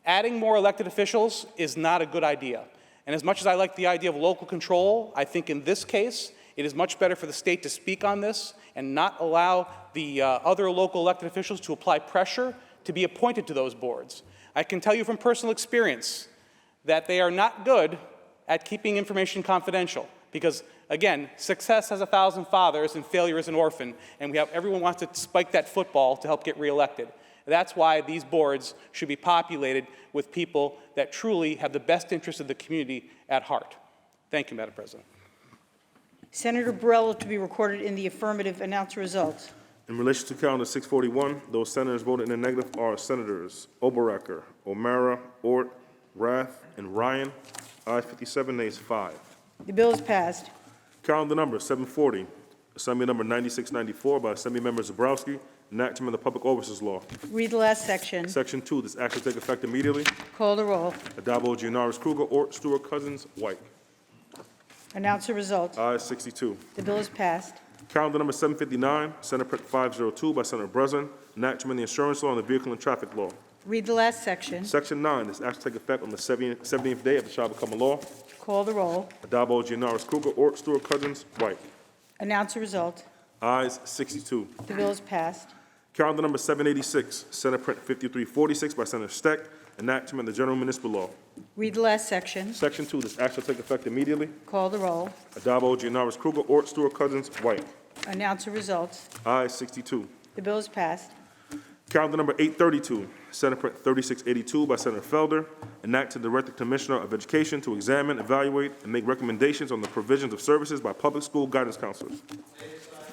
S11: Adding more elected officials is not a good idea. And as much as I like the idea of local control, I think in this case, it is much better for the state to speak on this and not allow the other local elected officials to apply pressure to be appointed to those boards. I can tell you from personal experience that they are not good at keeping information confidential because, again, success has 1,000 fathers and failure is an orphan, and everyone wants to spike that football to help get reelected. That's why these boards should be populated with people that truly have the best interests of the community at heart. Thank you, Madam President.
S1: Senator Borrello to be recorded in the affirmative. Announce the results.
S3: In relation to calendar 641, those senators voted in the negative are Senators Oberacker, O'Mara, Ort, Rath, and Ryan. Ayes 57, nays 5.
S1: The bill is passed.
S3: Calendar number 740, Assembly number 9694 by Assemblymember Zabrowski, enactment of the Public Officers Law.
S1: Read the last section.
S3: Section 2, this act will take effect immediately.
S1: Call the roll.
S3: Adabo, Gianaris, Kruger, Ort, Stewart, Cousins, White.
S1: Announce the results.
S3: Ayes 62.
S1: The bill is passed.
S3: Calendar number 759, Senate Print 502 by Senator Breslin, enactment of the Insurance Law and the Vehicle and Traffic Law.
S1: Read the last section.
S3: Section 9, this act will take effect on the 70th day of the shall become a law.
S1: Call the roll.
S3: Adabo, Gianaris, Kruger, Ort, Stewart, Cousins, White.
S1: Announce the result.
S3: Ayes 62.
S1: The bill is passed.
S3: Calendar number 786, Senate Print 5346 by Senator Steck, enactment of the General Municipal Law.
S1: Read the last section.
S3: Section 2, this act shall take effect immediately.
S1: Call the roll.
S3: Adabo, Gianaris, Kruger, Ort, Stewart, Cousins, White.
S1: Announce the results.
S3: Ayes 62.
S1: The bill is passed.
S3: Calendar number 832, Senate Print 3682 by Senator Felder, enact to direct the Commissioner of Education to examine, evaluate, and make recommendations on the provisions of services by public school guidance counselors.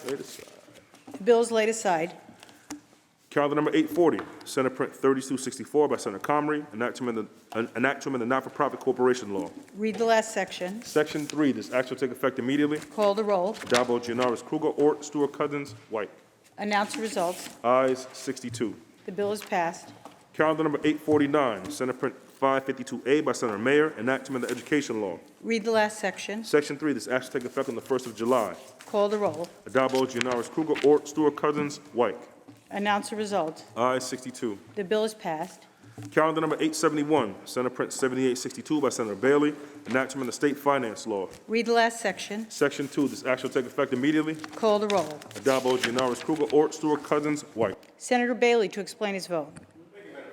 S3: Laid aside.
S1: The bill is laid aside.
S3: Calendar number 840, Senate Print 3264 by Senator Comrie, enactment of the Not-for-Profit Corporation Law.
S1: Read the last section.
S3: Section 3, this act shall take effect immediately.
S1: Call the roll.
S3: Adabo, Gianaris, Kruger, Ort, Stewart, Cousins, White.
S1: Announce the results.
S3: Ayes 62.
S1: The bill is passed.
S3: Calendar number 849, Senate Print 552A by Senator Mayer, enactment of the Education Law.
S1: Read the last section.
S3: Section 3, this act shall take effect on the 1st of July.
S1: Call the roll.
S3: Adabo, Gianaris, Kruger, Ort, Stewart, Cousins, White.
S1: Announce the result.
S3: Ayes 62.
S1: The bill is passed.
S3: Calendar number 871, Senate Print 7862 by Senator Bailey, enactment of the State Finance Law.
S1: Read the last section.
S3: Section 2, this act shall take effect immediately.
S1: Call the roll.
S3: Adabo, Gianaris, Kruger, Ort, Stewart, Cousins, White.
S1: Senator Bailey to explain his vote.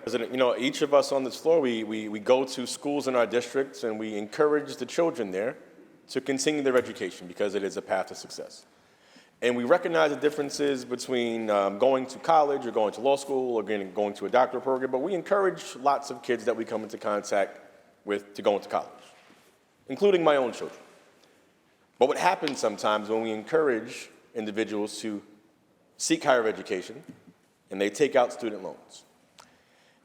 S18: President, you know, each of us on this floor, we go to schools in our districts and we encourage the children there to continue their education because it is a path to success. And we recognize the differences between going to college or going to law school or going to a doctoral program, but we encourage lots of kids that we come into contact with to go into college, including my own children. But what happens sometimes when we encourage individuals to seek higher education and they take out student loans.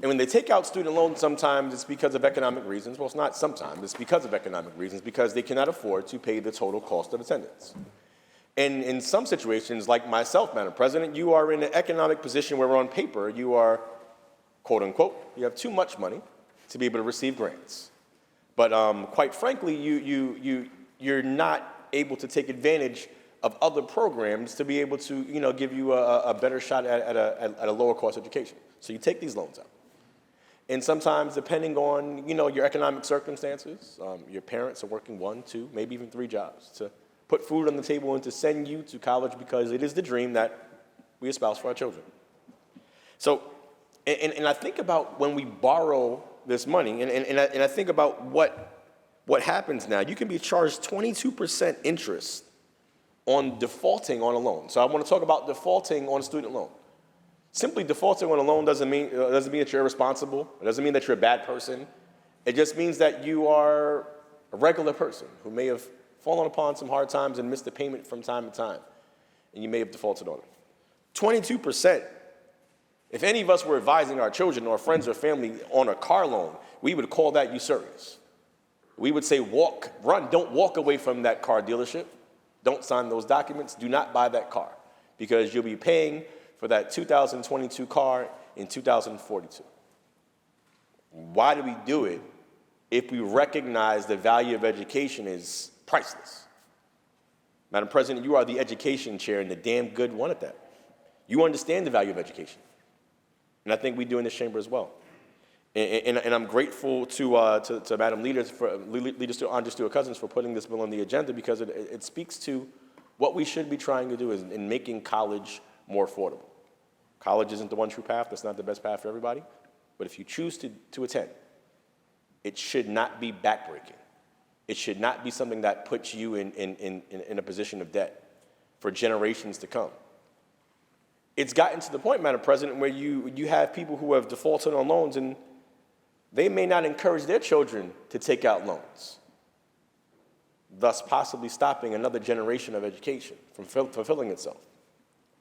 S18: And when they take out student loans, sometimes it's because of economic reasons. Well, it's not sometimes, it's because of economic reasons, because they cannot afford to pay the total cost of attendance. And in some situations, like myself, Madam President, you are in an economic position where on paper you are, quote unquote, you have too much money to be able to receive grants. But quite frankly, you're not able to take advantage of other programs to be able to, give you a better shot at a lower cost education. So you take these loans out. And sometimes, depending on, your economic circumstances, your parents are working 1, 2, maybe even 3 jobs to put food on the table and to send you to college because it is the dream that we espouse for our children. So, and I think about when we borrow this money, and I think about what happens now. You can be charged 22% interest on defaulting on a loan. So I want to talk about defaulting on a student loan. Simply defaulting on a loan doesn't mean that you're irresponsible. It doesn't mean that you're a bad person. It just means that you are a regular person who may have fallen upon some hard times and missed the payment from time to time, and you may have defaulted on it. 22%. If any of us were advising our children or friends or family on a car loan, we would call that usurious. We would say run, don't walk away from that car dealership. Don't sign those documents. Do not buy that car because you'll be paying for that 2022 car in 2042. Why do we do it if we recognize the value of education is priceless? Madam President, you are the education chair and the damn good one at that. You understand the value of education. And I think we do in this chamber as well. And I'm grateful to Madam Leader Andrew Stewart-Cousins for putting this bill on the agenda because it speaks to what we should be trying to do in making college more affordable. College isn't the one true path. That's not the best path for everybody. But if you choose to attend, it should not be backbreaking. It should not be something that puts you in a position of debt for generations to come. It's gotten to the point, Madam President, where you have people who have defaulted on loans and they may not encourage their children to take out loans, thus possibly stopping another generation of education from fulfilling itself.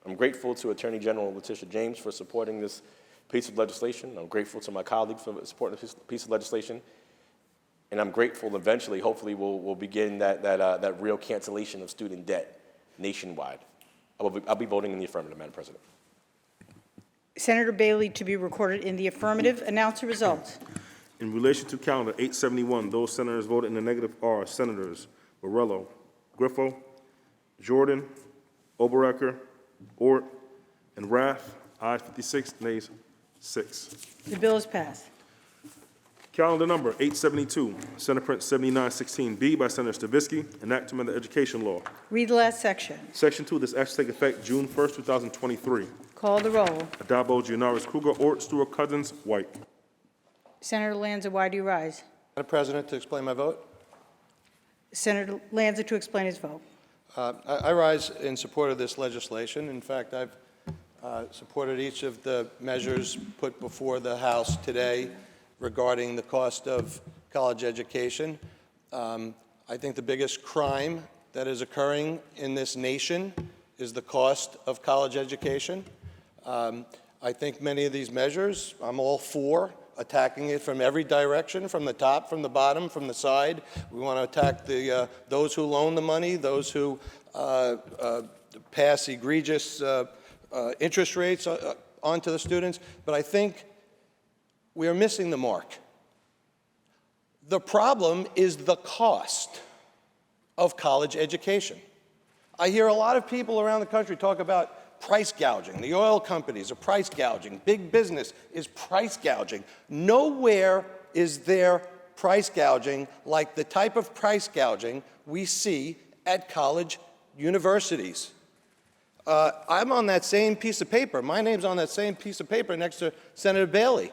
S18: I'm grateful to Attorney General Letitia James for supporting this piece of legislation. I'm grateful to my colleagues for supporting this piece of legislation. And I'm grateful eventually, hopefully, we'll begin that real cancellation of student debt nationwide. I'll be voting in the affirmative, Madam President.
S1: Senator Bailey to be recorded in the affirmative. Announce the result.
S3: In relation to calendar 871, those senators voted in the negative are Senators Borrello, Griffo, Jordan, Oberecker, Ort, and Rath. Ayes 56, nays 6.
S1: The bill is passed.
S3: Calendar number 872, Senate Print 7916B by Senator Stavisky, enactment of the education law.
S1: Read the last section.
S3: Section 2, this act shall take effect June 1st, 2023.
S1: Call the roll.
S3: Adabo, Gianaris, Kruger, Ort, Stewart, Cousins, White.
S1: Senator Lanza, why do you rise?
S19: Madam President, to explain my vote.
S1: Senator Lanza to explain his vote.
S19: I rise in support of this legislation. In fact, I've supported each of the measures put before the House today regarding the cost of college education. I think the biggest crime that is occurring in this nation is the cost of college education. I think many of these measures, I'm all for attacking it from every direction, from the top, from the bottom, from the side. We want to attack those who loan the money, those who pass egregious interest rates onto the students. But I think we are missing the mark. The problem is the cost of college education. I hear a lot of people around the country talk about price gouging. The oil companies are price gouging. Big business is price gouging. Nowhere is there price gouging like the type of price gouging we see at college universities. I'm on that same piece of paper. My name's on that same piece of paper next to Senator Bailey.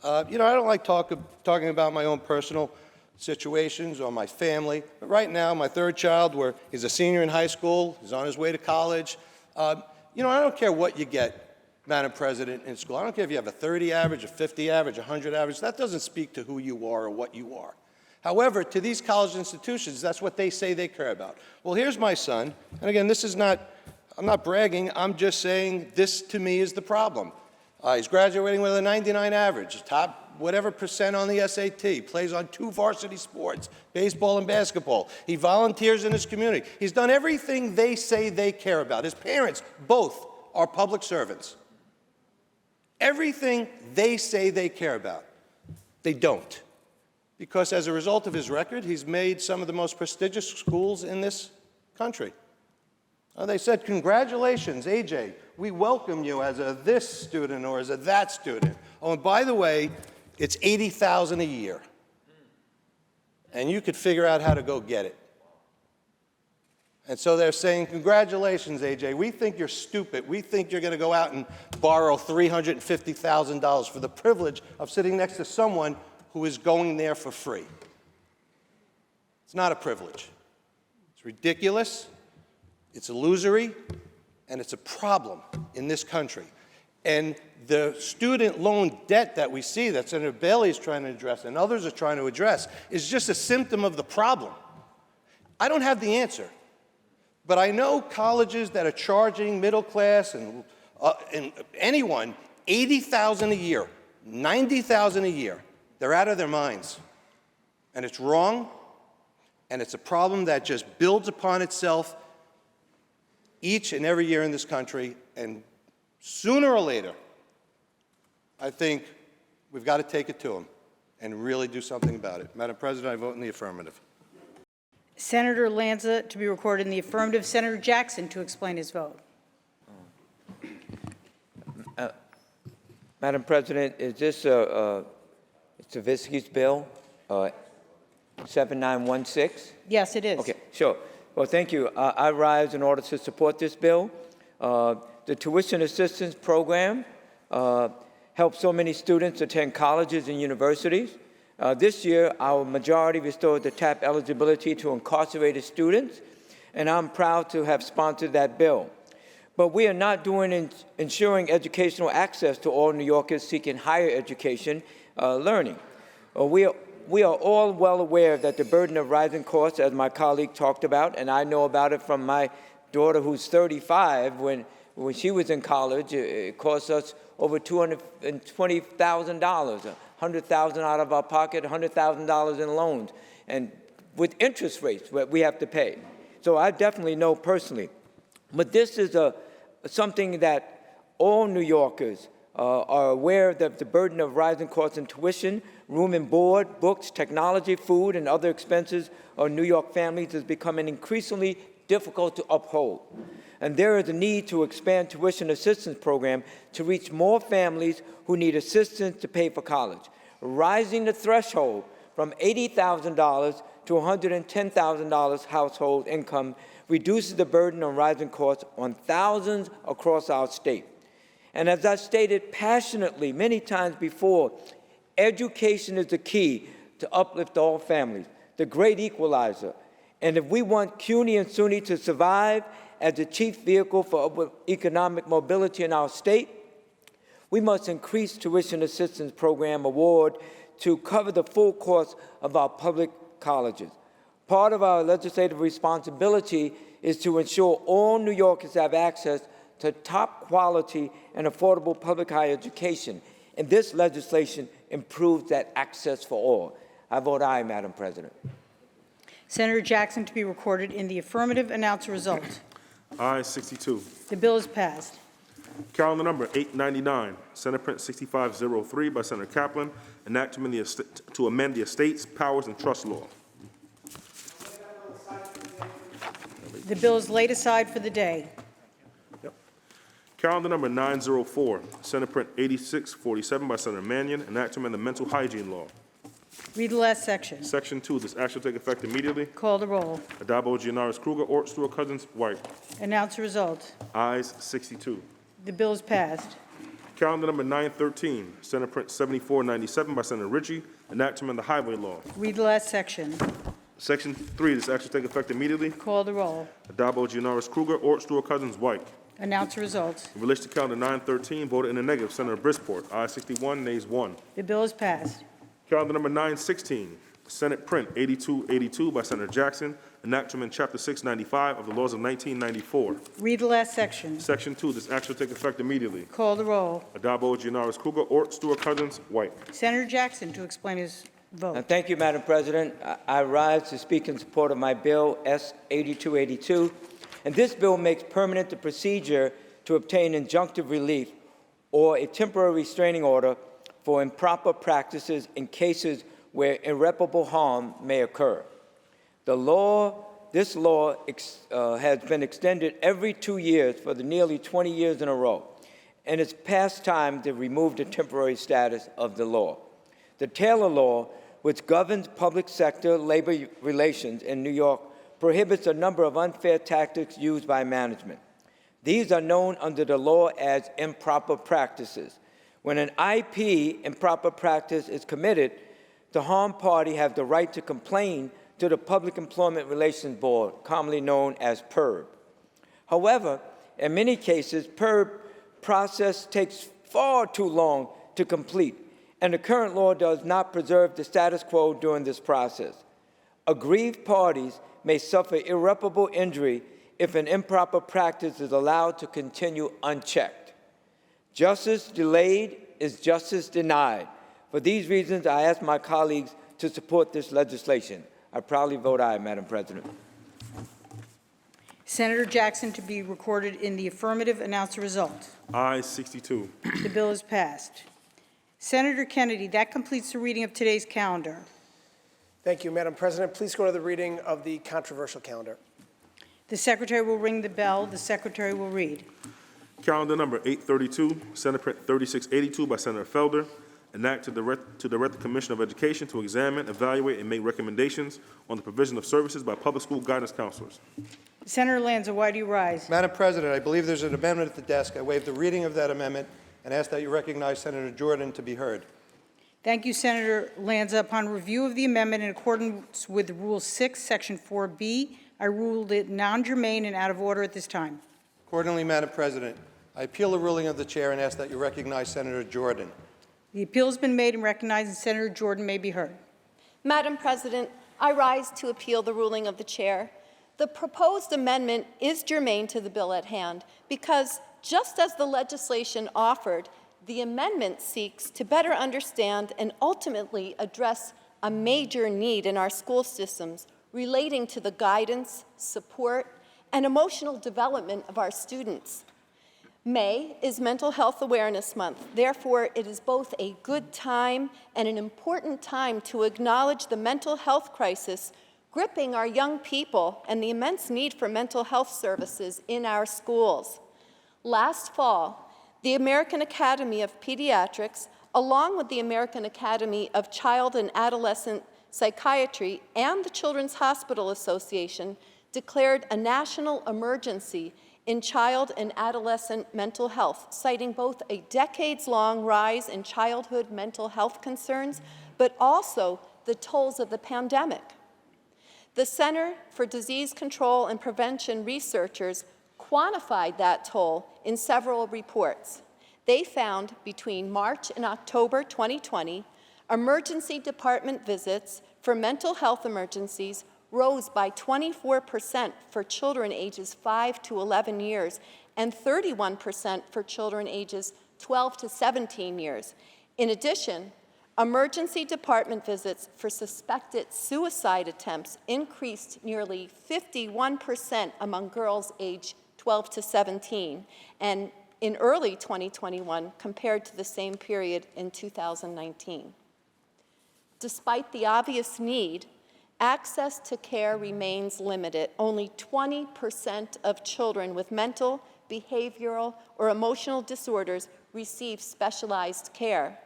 S19: I don't like talking about my own personal situations or my family. But right now, my third child, he's a senior in high school, he's on his way to college. I don't care what you get, Madam President, in school. I don't care if you have a 30 average, a 50 average, a 100 average. That doesn't speak to who you are or what you are. However, to these college institutions, that's what they say they care about. Well, here's my son. And again, I'm not bragging. I'm just saying this, to me, is the problem. He's graduating with a 99 average, top whatever percent on the SAT, plays on 2 varsity sports, baseball and basketball. He volunteers in his community. He's done everything they say they care about. His parents, both, are public servants. Everything they say they care about, they don't. Because as a result of his record, he's made some of the most prestigious schools in this country. They said, congratulations, AJ, we welcome you as a this student or as a that student. Oh, and by the way, it's $80,000 a year. And you could figure out how to go get it. And so they're saying, congratulations, AJ, we think you're stupid. We think you're going to go out and borrow $350,000 for the privilege of sitting next to someone who is going there for free. It's not a privilege. It's ridiculous. It's illusory, and it's a problem in this country. And the student loan debt that we see that Senator Bailey is trying to address and others are trying to address is just a symptom of the problem. I don't have the answer, but I know colleges that are charging middle class and anyone $80,000 a year, $90,000 a year. They're out of their minds, and it's wrong, And it's a problem that just builds upon itself each and every year in this country, and sooner or later, I think we've got to take it to them and really do something about it. Madam President, I vote in the affirmative.
S1: Senator Lanza to be recorded in the affirmative. Senator Jackson to explain his vote.
S15: Madam President, is this Stavisky's bill, 7916?
S1: Yes, it is.
S15: Okay, sure. Well, thank you. I rise in order to support this bill. The tuition assistance program helps so many students attend colleges and universities. This year, our majority restored the TAP eligibility to incarcerated students, and I'm proud to have sponsored that bill. But we are not doing ensuring educational access to all New Yorkers seeking higher education learning. We are all well aware that the burden of rising costs, as my colleague talked about, and I know about it from my daughter who's 35, when she was in college, it cost us over $220,000, $100,000 out of our pocket, $100,000 in loans, and with interest rates that we have to pay. So I definitely know personally. But this is something that all New Yorkers are aware that the burden of rising costs in tuition, room and board, books, technology, food, and other expenses of New York families is becoming increasingly difficult to uphold. And there is a need to expand tuition assistance program to reach more families who need assistance to pay for college. Rising the threshold from $80,000 to $110,000 household income reduces the burden on rising costs on thousands across our state. And as I stated passionately many times before, education is the key to uplift all families, the great equalizer. And if we want CUNY and SUNY to survive as the chief vehicle for economic mobility in our state, we must increase tuition assistance program award to cover the full cost of our public colleges. Part of our legislative responsibility is to ensure all New Yorkers have access to top quality and affordable public higher education. And this legislation improves that access for all. I vote aye, Madam President.
S1: Senator Jackson to be recorded in the affirmative. Announce the result.
S3: Aye, 62.
S1: The bill is passed.
S3: Calendar number 899, Senate Print 6503 by Senator Kaplan, an act to amend the Estates, Powers, and Trust Law.
S1: The bill is laid aside for the day.
S3: Calendar number 904, Senate Print 8647 by Senator Mannion, an act to amend the Mental Hygiene Law.
S1: Read the last section.
S3: Section 2, this act shall take effect immediately.
S1: Call the roll.
S3: Adabo, Gianaris, Kruger, Ort, Stewart, Cousins, White.
S1: Announce the result.
S3: Ayes 62.
S1: The bill is passed.
S3: Calendar number 913, Senate Print 7497 by Senator Ritchie, an act to amend the Highway Law.
S1: Read the last section.
S3: Section 3, this act shall take effect immediately.
S1: Call the roll.
S3: Adabo, Gianaris, Kruger, Ort, Stewart, Cousins, White.
S1: Announce the result.
S3: In relation to calendar 913, voted in the negative, Senator Brisport. Ayes 61, nays 1.
S1: The bill is passed.
S3: Calendar number 916, Senate Print 8282 by Senator Jackson, an act to amend Chapter 695 of the laws of 1994.
S1: Read the last section.
S3: Section 2, this act shall take effect immediately.
S1: Call the roll.
S3: Adabo, Gianaris, Kruger, Ort, Stewart, Cousins, White.
S1: Senator Jackson to explain his vote.
S15: Thank you, Madam President. I rise to speak in support of my bill, S. 8282. And this bill makes permanent the procedure to obtain injunctive relief or a temporary restraining order for improper practices in cases where irreparable harm may occur. This law has been extended every 2 years for the nearly 20 years in a row, and it's past time to remove the temporary status of the law. The Taylor Law, which governs public sector labor relations in New York, prohibits a number of unfair tactics used by management. These are known under the law as improper practices. When an IP improper practice is committed, the harmed party has the right to complain to the Public Employment Relations Board, commonly known as PERB. However, in many cases, PERB process takes far too long to complete, and the current law does not preserve the status quo during this process. Aggrieved parties may suffer irreparable injury if an improper practice is allowed to continue unchecked. Justice delayed is justice denied. For these reasons, I ask my colleagues to support this legislation. I proudly vote aye, Madam President.
S1: Senator Jackson to be recorded in the affirmative. Announce the result.
S3: Ayes 62.
S1: The bill is passed. Senator Kennedy, that completes the reading of today's calendar.
S4: Thank you, Madam President. Please go to the reading of the controversial calendar.
S1: The Secretary will ring the bell. The Secretary will read.
S3: Calendar number 832, Senate Print 3682 by Senator Felder, an act to direct the Commission of Education to examine, evaluate, and make recommendations on the provision of services by public school guidance counselors.
S1: Senator Lanza, why do you rise?
S19: Madam President, I believe there's an amendment at the desk. I waive the reading of that amendment and ask that you recognize Senator Jordan to be heard.
S1: Thank you, Senator Lanza. Upon review of the amendment in accordance with Rule 6, Section 4B, I ruled it non-germane and out of order at this time.
S19: Accordingly, Madam President, I appeal the ruling of the chair and ask that you recognize Senator Jordan.
S1: The appeal has been made and recognized, and Senator Jordan may be heard.
S20: Madam President, I rise to appeal the ruling of the chair. The proposed amendment is germane to the bill at hand because, just as the legislation offered, the amendment seeks to better understand and ultimately address a major need in our school systems relating to the guidance, support, and emotional development of our students. May is Mental Health Awareness Month. Therefore, it is both a good time and an important time to acknowledge the mental health crisis gripping our young people and the immense need for mental health services in our schools. Last fall, the American Academy of Pediatrics, along with the American Academy of Child and Adolescent Psychiatry and the Children's Hospital Association, declared a national emergency in child and adolescent mental health, citing both a decades-long rise in childhood mental health concerns, but also the tolls of the pandemic. The Center for Disease Control and Prevention researchers quantified that toll in several reports. They found between March and October 2020, emergency department visits for mental health emergencies rose by 24% for children ages 5 to 11 years and 31% for children ages 12 to 17 years. In addition, emergency department visits for suspected suicide attempts increased nearly 51% among girls aged 12 to 17 and in early 2021 compared to the same period in 2019. Despite the obvious need, access to care remains limited. Only 20% of children with mental, behavioral, or emotional disorders receive specialized care.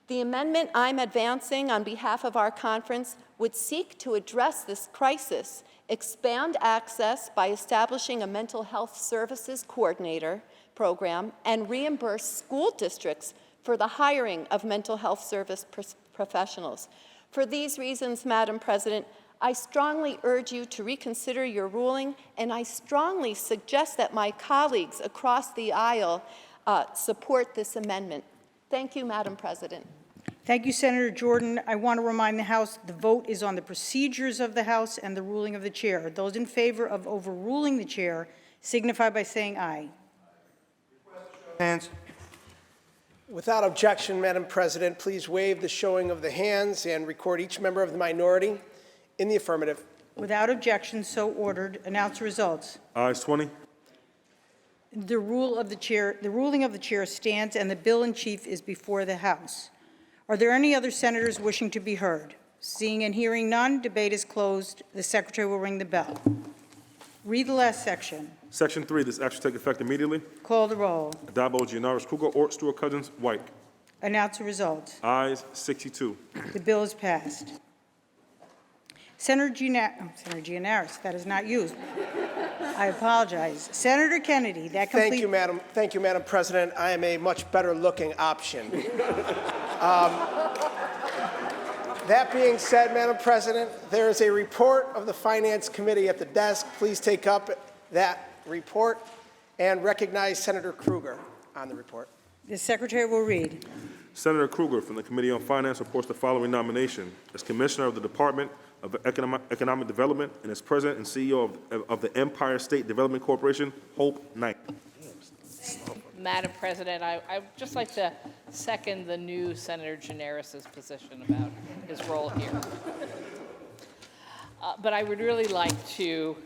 S20: The amendment I'm advancing on behalf of our conference would seek to address this crisis, expand access by establishing a mental health services coordinator program, and reimburse school districts for the hiring of mental health service professionals. For these reasons, Madam President, I strongly urge you to reconsider your ruling, and I strongly suggest that my colleagues across the aisle support this amendment. Thank you, Madam President.
S1: Thank you, Senator Jordan. I want to remind the House the vote is on the procedures of the House and the ruling of the chair. Those in favor of overruling the chair signify by saying aye.
S19: Hands.
S4: Without objection, Madam President, please waive the showing of the hands and record each member of the minority in the affirmative.
S1: Without objection, so ordered. Announce the results.
S3: Ayes 20.
S1: The ruling of the chair stands, and the bill in chief is before the House. Are there any other senators wishing to be heard? Seeing and hearing none, debate is closed. The Secretary will ring the bell. Read the last section.
S3: Section 3, this act shall take effect immediately.
S1: Call the roll.
S3: Addabbo, Gianaris, Kruger, Ort, Stewart, Cousins, White.
S1: Announce the results.
S3: Ayes 62.
S1: The bill is passed. Senator Gianaris, that is not used. I apologize. Senator Kennedy, that completes.
S4: Thank you, Madam President. I am a much better-looking option. That being said, Madam President, there is a report of the Finance Committee at the desk. Please take up that report and recognize Senator Kruger on the report.
S1: The Secretary will read.
S3: Senator Kruger from the Committee on Finance reports the following nomination as Commissioner of the Department of Economic Development and as President and CEO of the Empire State Development Corporation, Hope Knight.
S6: Madam President, I'd just like to second the new Senator Gianaris' position about his role here. But I would really like to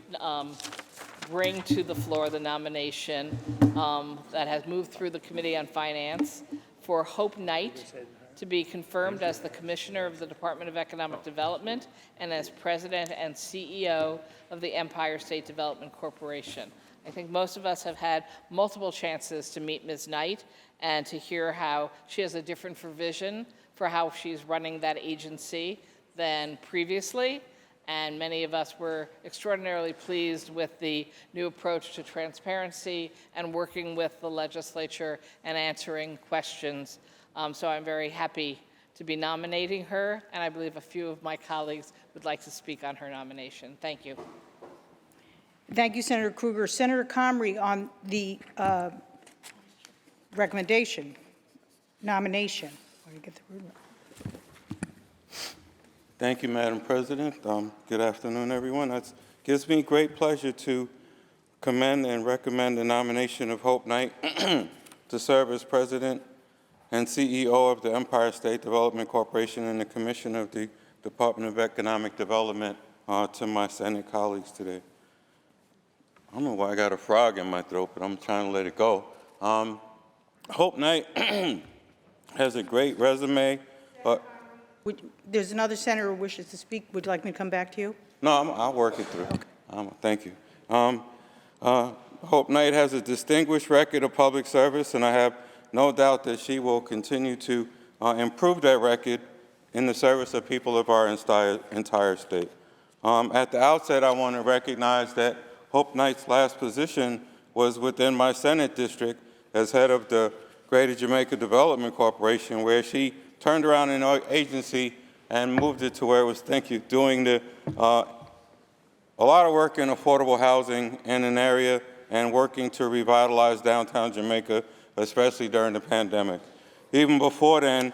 S6: bring to the floor the nomination that has moved through the Committee on Finance for Hope Knight to be confirmed as the Commissioner of the Department of Economic Development and as President and CEO of the Empire State Development Corporation. I think most of us have had multiple chances to meet Ms. Knight and to hear how she has a different vision for how she's running that agency than previously. And many of us were extraordinarily pleased with the new approach to transparency and working with the legislature and answering questions. So I'm very happy to be nominating her, and I believe a few of my colleagues would like to speak on her nomination. Thank you.
S1: Thank you, Senator Krueger. Senator Comrie, on the nomination.
S21: Thank you, Madam President. Good afternoon, everyone. It gives me great pleasure to commend and recommend the nomination of Hope Knight to serve as President and CEO of the Empire State Development Corporation and the Commissioner of the Department of Economic Development to my Senate colleagues today. I don't know why I got a frog in my throat, but I'm trying to let it go. Hope Knight has a great resume.
S1: There's another senator who wishes to speak. Would you like me to come back to you?
S21: No, I'll work it through. Okay. Thank you. Hope Knight has a distinguished record of public service, and I have no doubt that she will continue to improve that record in the service of people of our entire state. At the outset, I want to recognize that Hope Knight's last position was within my Senate district as head of the Greater Jamaica Development Corporation, where she turned around an agency and moved it to where it was, doing a lot of work in affordable housing in an area and working to revitalize downtown Jamaica, especially during the pandemic. Even before then,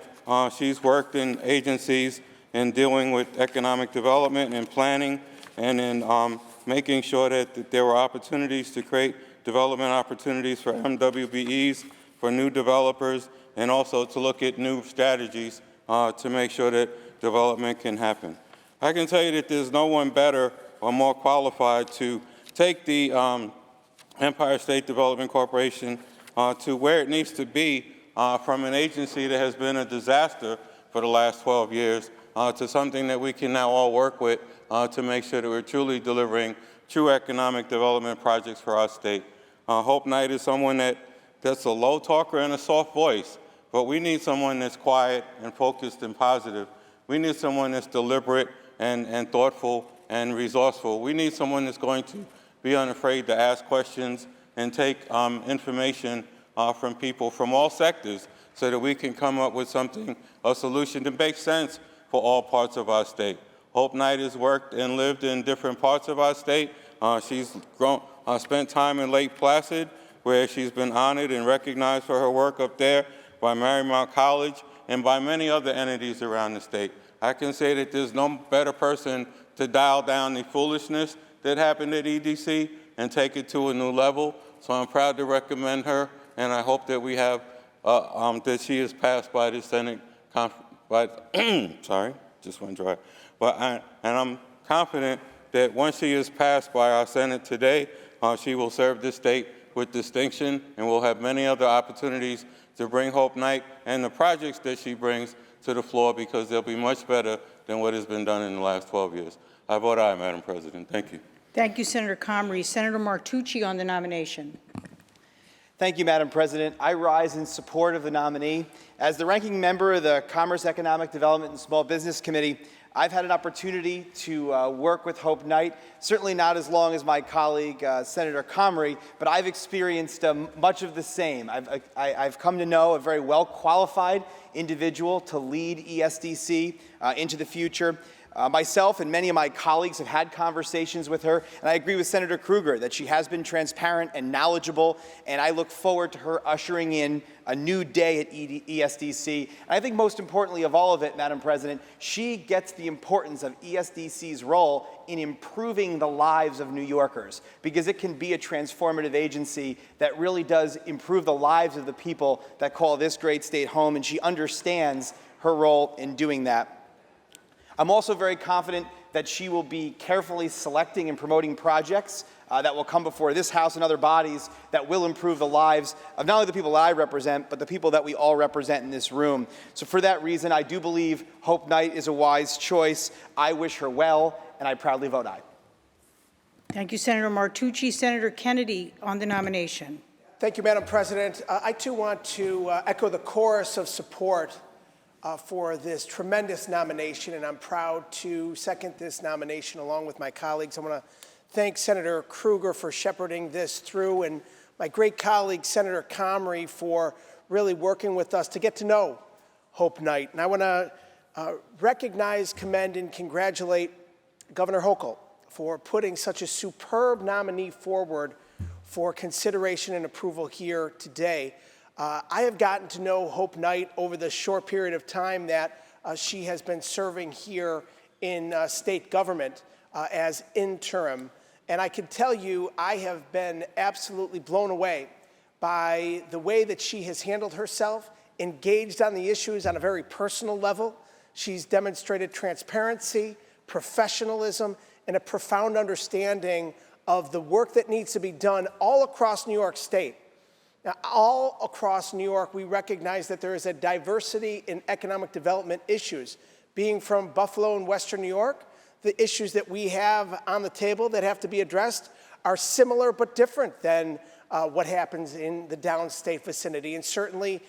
S21: she's worked in agencies in dealing with economic development and planning and in making sure that there were opportunities to create development opportunities for MWBEs, for new developers, and also to look at new strategies to make sure that development can happen. I can tell you that there's no one better or more qualified to take the Empire State Development Corporation to where it needs to be from an agency that has been a disaster for the last 12 years to something that we can now all work with to make sure that we're truly delivering true economic development projects for our state. Hope Knight is someone that's a low talker and a soft voice, but we need someone that's quiet and focused and positive. We need someone that's deliberate and thoughtful and resourceful. We need someone that's going to be unafraid to ask questions and take information from people from all sectors so that we can come up with something, a solution that makes sense for all parts of our state. Hope Knight has worked and lived in different parts of our state. She's spent time in Lake Placid, where she's been honored and recognized for her work up there by Marymount College and by many other entities around the state. I can say that there's no better person to dial down the foolishness that happened at EDC and take it to a new level. So I'm proud to recommend her, and I hope that we have, that she is passed by the Senate, sorry, just went dry. And I'm confident that once she is passed by our Senate today, she will serve this state with distinction, and we'll have many other opportunities to bring Hope Knight and the projects that she brings to the floor, because they'll be much better than what has been done in the last 12 years. I vote aye, Madam President. Thank you.
S1: Thank you, Senator Comrie. Senator Martucci on the nomination.
S10: Thank you, Madam President. I rise in support of the nominee. As the ranking member of the Commerce, Economic Development, and Small Business Committee, I've had an opportunity to work with Hope Knight, certainly not as long as my colleague, Senator Comrie, but I've experienced much of the same. I've come to know a very well-qualified individual to lead ESDC into the future. Myself and many of my colleagues have had conversations with her, and I agree with Senator Krueger that she has been transparent and knowledgeable, and I look forward to her ushering in a new day at ESDC. And I think most importantly of all of it, Madam President, she gets the importance of ESDC's role in improving the lives of New Yorkers, because it can be a transformative agency that really does improve the lives of the people that call this great state home, and she understands her role in doing that. I'm also very confident that she will be carefully selecting and promoting projects that will come before this House and other bodies that will improve the lives of not only the people that I represent, but the people that we all represent in this room. So for that reason, I do believe Hope Knight is a wise choice. I wish her well, and I proudly vote aye.
S1: Thank you, Senator Martucci. Senator Kennedy on the nomination.
S4: Thank you, Madam President. I too want to echo the chorus of support for this tremendous nomination, and I'm proud to second this nomination along with my colleagues. I want to thank Senator Krueger for shepherding this through, and my great colleague, Senator Comrie, for really working with us to get to know Hope Knight. And I want to recognize, commend, and congratulate Governor Hochul for putting such a superb nominee forward for consideration and approval here today. I have gotten to know Hope Knight over the short period of time that she has been serving here in state government as interim. And I can tell you, I have been absolutely blown away by the way that she has handled herself, engaged on the issues on a very personal level. She's demonstrated transparency, professionalism, and a profound understanding of the work that needs to be done all across New York State. Now, all across New York, we recognize that there is a diversity in economic development issues. Being from Buffalo and Western New York, the issues that we have on the table that have to be addressed are similar but different than what happens in the downstate vicinity, and certainly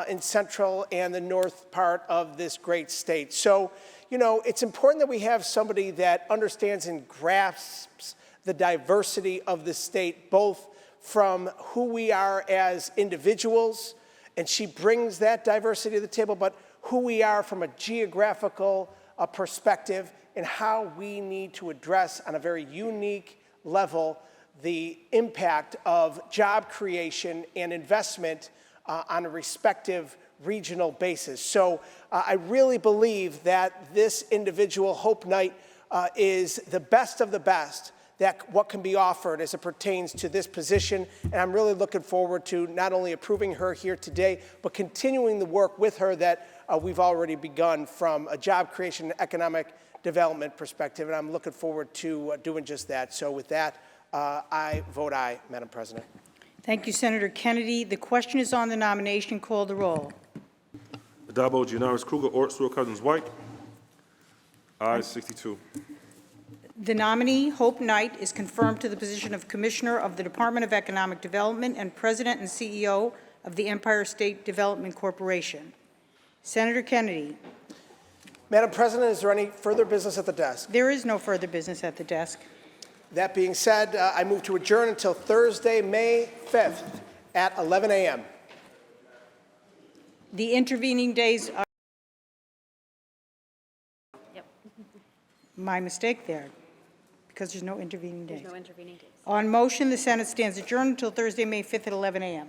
S4: in central and the north part of this great state. So, you know, it's important that we have somebody that understands and grasps the diversity of the state, both from who we are as individuals, and she brings that diversity to the table, but who we are from a geographical perspective and how we need to address on a very unique level the impact of job creation and investment on a respective regional basis. So I really believe that this individual, Hope Knight, is the best of the best that what can be offered as it pertains to this position. And I'm really looking forward to not only approving her here today, but continuing the work with her that we've already begun from a job creation and economic development perspective. And I'm looking forward to doing just that. So with that, I vote aye, Madam President.
S1: Thank you, Senator Kennedy. The question is on the nomination. Call the roll.
S3: Addabbo, Gianaris, Krueger, Ort, Stewart, Cousins, White. Ayes 62.
S1: The nominee, Hope Knight, is confirmed to the position of Commissioner of the Department of Economic Development and President and CEO of the Empire State Development Corporation. Senator Kennedy.
S4: Madam President, is there any further business at the desk?
S1: There is no further business at the desk.
S4: That being said, I move to adjourn until Thursday, May 5th at 11 a.m.
S1: The intervening days are...
S2: Yep.
S1: My mistake there, because there's no intervening days.
S2: There's no intervening days.
S1: On motion, the Senate stands adjourned until Thursday, May 5th at 11 a.m.